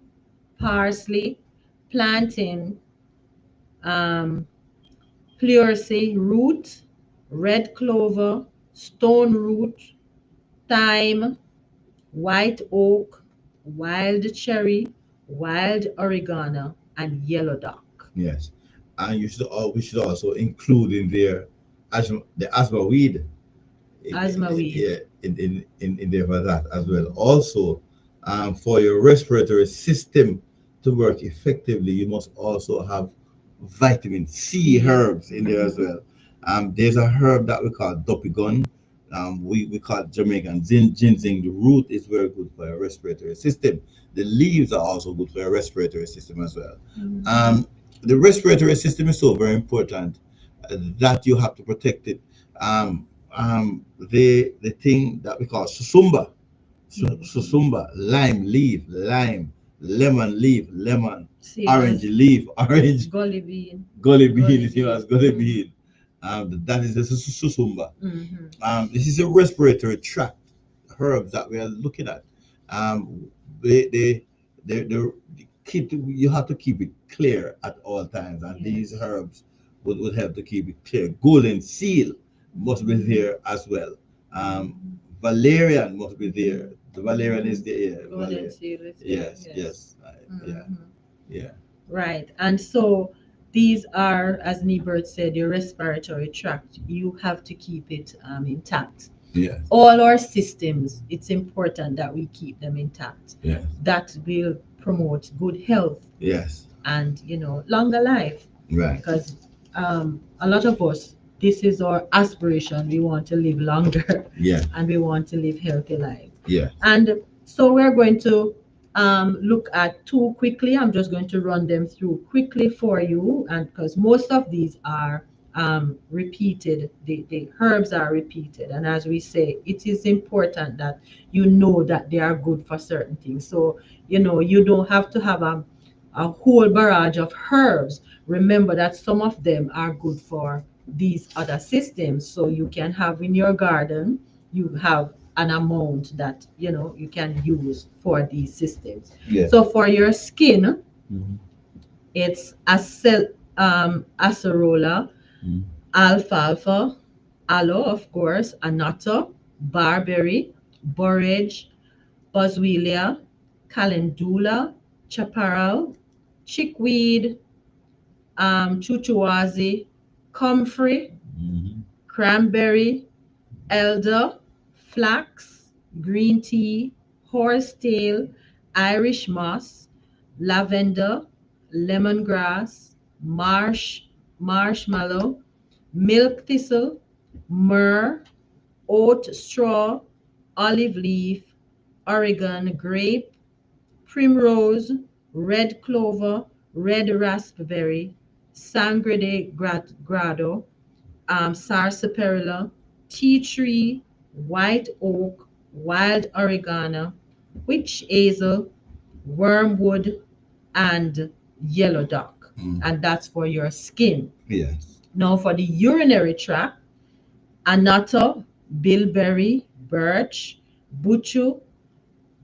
parsley, plantain, um, pleurisy root, red clover, stone root, thyme, white oak, wild cherry, wild oregano, and yellow dock. Yes. And we should also include in there the asthma weed. Asthma weed. Yeah, in there for that as well. Also, for your respiratory system to work effectively, you must also have vitamin C herbs in there as well. There's a herb that we call dopigon. We call it Jamaican ginseng. The root is very good for your respiratory system. The leaves are also good for your respiratory system as well. Um, the respiratory system is so very important that you have to protect it. The thing that we call susumba, susumba, lime leaf, lime, lemon leaf, lemon, Same orange as leaf, orange, gully bean. gully Gully bean, same bean. as gully bean. That is the susumba. Mm-hmm. This is a respiratory tract herbs that we are looking at. Um, they keep you have to keep it clear at all times, and these herbs would help to keep it clear. Golden seal must be there as well. Valerian must be there. The valerian is there. Yeah, Golden seal is there. yes, yes, yeah, Mhm. yeah, Right. And so these are, as Nebert said, your respiratory tract. You have to keep it intact. yes, All our systems, it's important that we keep them intact. yes, That will promote good health yes, and, longer life. right, Because a lot of us, this is our aspiration. We want to live longer yeah, and we want to live healthy lives. yeah, And so we're going to look at two quickly. I'm just going to run them through quickly for you, and because most of these are repeated, the herbs are repeated. And as we say, it is important that you know that they are good for certain things. So, you don't have to have a whole barrage of herbs. Remember that some of them are good for these other systems. So you can have in your garden, you have an amount that you can use for these systems. yeah. So for your skin, Mhm. it's acerola, Mhm. alfalfa, aloe, of course, annatto, barberry, borage, boswellia, calendula, chaparral, chickweed, chuchuazi, comfrey, Mhm. cranberry, elder, flax, green tea, horsetail, Irish moss, lavender, lemongrass, marshmallow, milk thistle, myrrh, oat straw, olive leaf, Oregon grape, primrose, red clover, red raspberry, sangre de grado, sarsaparilla, tea tree, white oak, wild oregano, witch hazel, wormwood, and yellow dock. Mm. And that's for your skin. Yes. Now, for the urinary tract, annatto, bilberry, birch,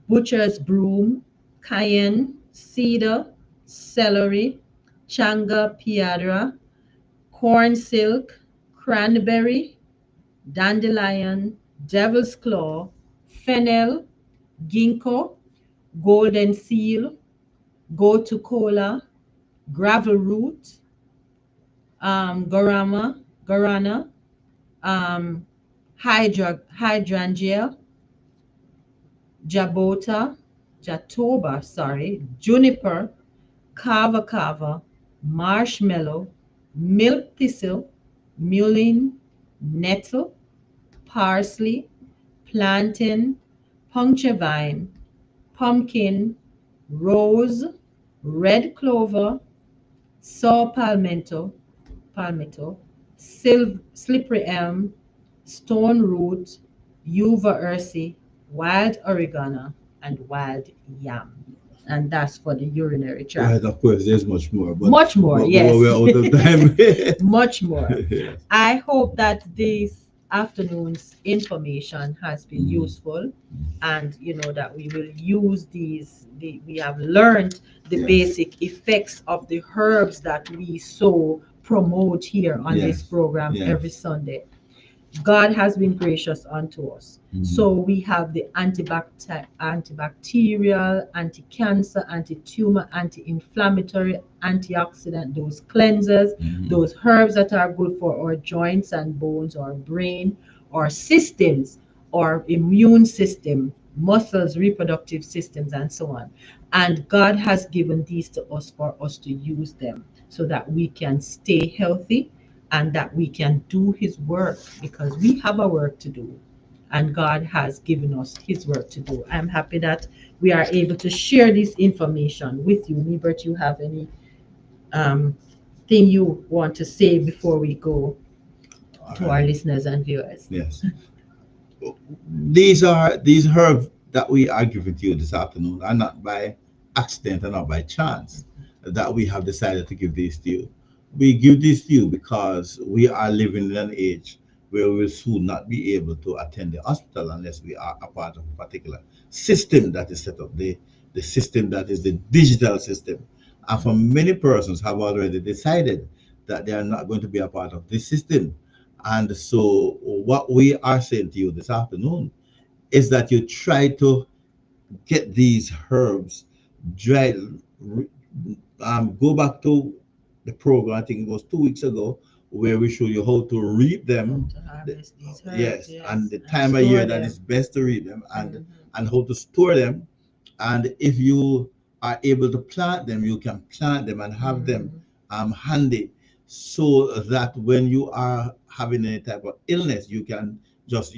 butcher's broom, cayenne, cedar, celery, changa piedra, corn silk, cranberry, dandelion, devil's claw, fennel, ginkgo, golden seal, gotu kola, gravel root, guarana, um, hydrangea, juniper, kava kava, marshmallow, milk thistle, mullein, nettle, parsley, plantain, puncture vine, pumpkin, rose, red clover, saw palmetto, slippery elm, stone root, yuva ursi, wild oregano, and wild yam. And that's for the urinary tract. Right, of course, there's much more, but Much more, yes. we're out of time. Much more. Yes. I hope that this afternoon's information has been useful, and that we will use we have learned the Yes. basic effects of the herbs that we so promote here on this Yes. program Yes. every Sunday. God has been gracious unto us. So we have the antibacterial, anti-cancer, anti-tumor, anti-inflammatory, antioxidant, those cleansers, those herbs that are good for our joints and bones, our brain, our systems, our immune system, muscles, reproductive systems, and so on. And God has given these to us for us to use them so that we can stay healthy and that we can do His work, because we have a work to do and God has given us His work to do. I'm happy that we are able to share this information with you. Nebert, you have any um, thing you want to say before we go All to our right. listeners and viewers? Yes. These herbs that we are giving to you this afternoon are not by accident and not by chance that we have decided to give these to you. We give this to you because we are living in an age where we will soon not be able to attend the hospital unless we are a part of a particular system that is set up, the system that is the digital system. And for many persons have already decided that they are not going to be a part of this system. And so what we are saying to you this afternoon is that you try to get these herbs dry. Go back to the program, I think it was 2 weeks ago, where we show you how to read them. To harvest these herbs, Yes, yes, and the and time of store year that them. is best to read them, Mhm. and how to store them. And if you are able to plant them, you can plant them and have them handy, so that when you are having any type of illness, you can just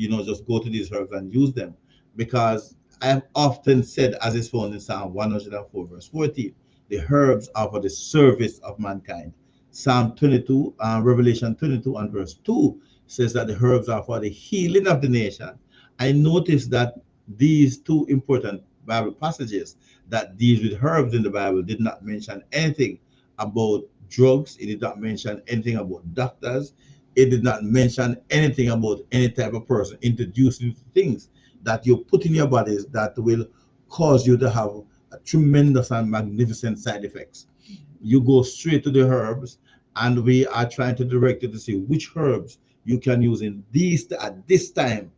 go to these herbs and use them. Because I have often said, as is found in Psalm 104, verse 14, the herbs are for the service of mankind. Psalm 22, Revelation 22 and verse 2 says that the herbs are for the healing of the nation. I noticed that these two important Bible passages that deals with herbs in the Bible did not mention anything about drugs. It did not mention anything about doctors. It did not mention anything about any type of person introducing things that you put in your bodies that will cause you to have a tremendous and magnificent side effects. You go straight to the herbs, and we are trying to direct you to see which herbs you can use in these at this time,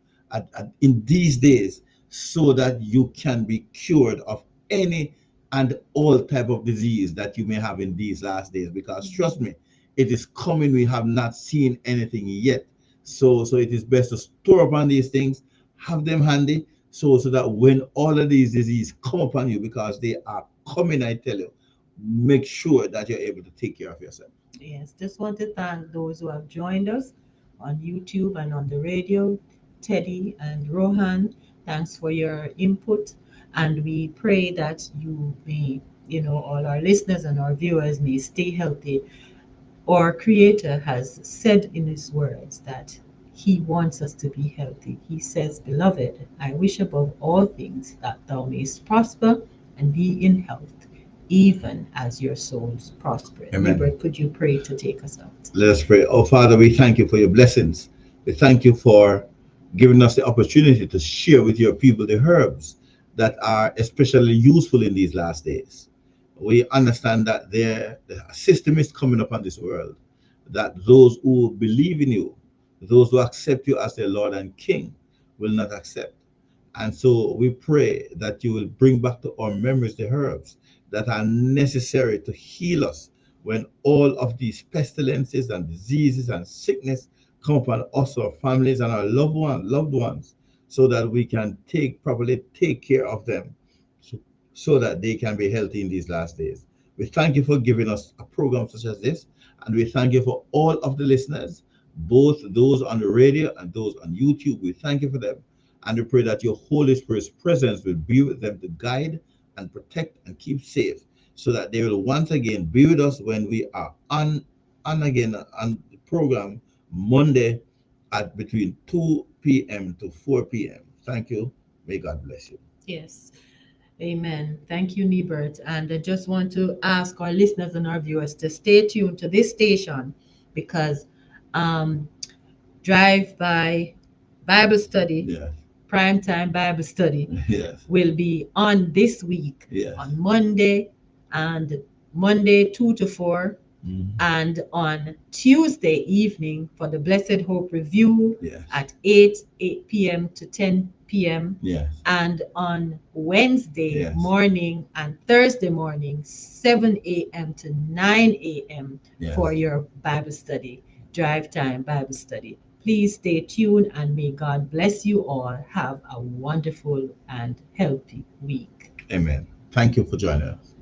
in these days, so that you can be cured of any and all type of disease that you may have in these last days. Because trust me, it is coming. We have not seen anything yet. So it is best to store up on these things, have them handy, so that when all of these diseases come upon you, because they are coming, I tell you, make sure that you're able to take care of yourself. Yes, just want to thank those who have joined us on YouTube and on the radio. Teddy and Rohan, thanks for your input. And we pray that you may, all our listeners and our viewers may stay healthy. Our Creator has said in His words that He wants us to be healthy. He says, "Beloved, I wish above all things that thou mayst prosper and be in health, even as your souls prosper." Amen. Libra, could you pray to take us out? Let us pray. Oh, Father, we thank you for your blessings. We thank you for giving us the opportunity to share with your people the herbs that are especially useful in these last days. We understand that the system is coming upon this world, that those who believe in you, those who accept you as their Lord and King, will not accept. And so we pray that you will bring back to our memories the herbs that are necessary to heal us when all of these pestilences and diseases and sickness come upon us, our families, and our loved ones, so that we can properly take care of them, so, so that they can be healthy in these last days. We thank you for giving us a program such as this, and we thank you for all of the listeners, both those on the radio and those on YouTube. We thank you for them, and we pray that your Holy Spirit's presence will be with them to guide and protect and keep safe, so that they will once again be with us when we are on again on the program Monday at between 2 p.m. to 4 p.m. Thank you. May God bless you. Yes. Amen. Thank you, Nebert. And I just want to ask our listeners and our viewers to stay tuned to this station, because um, Drive by Bible Study, Yes. Primetime Bible Study, Yes. will be on this week, Yes. on Monday, and Monday 2 to 4, Mhm. and on Tuesday evening for the Blessed Hope Review Yes. at 8 p.m. to 10 p.m. Yes. And on Wednesday Yes. morning and Thursday morning, 7 a.m. to 9 a.m. Yes. for your Bible study, Drive Time Bible Study. Please stay tuned, and may God bless you all. Have a wonderful and healthy week. Amen. Thank you for joining us.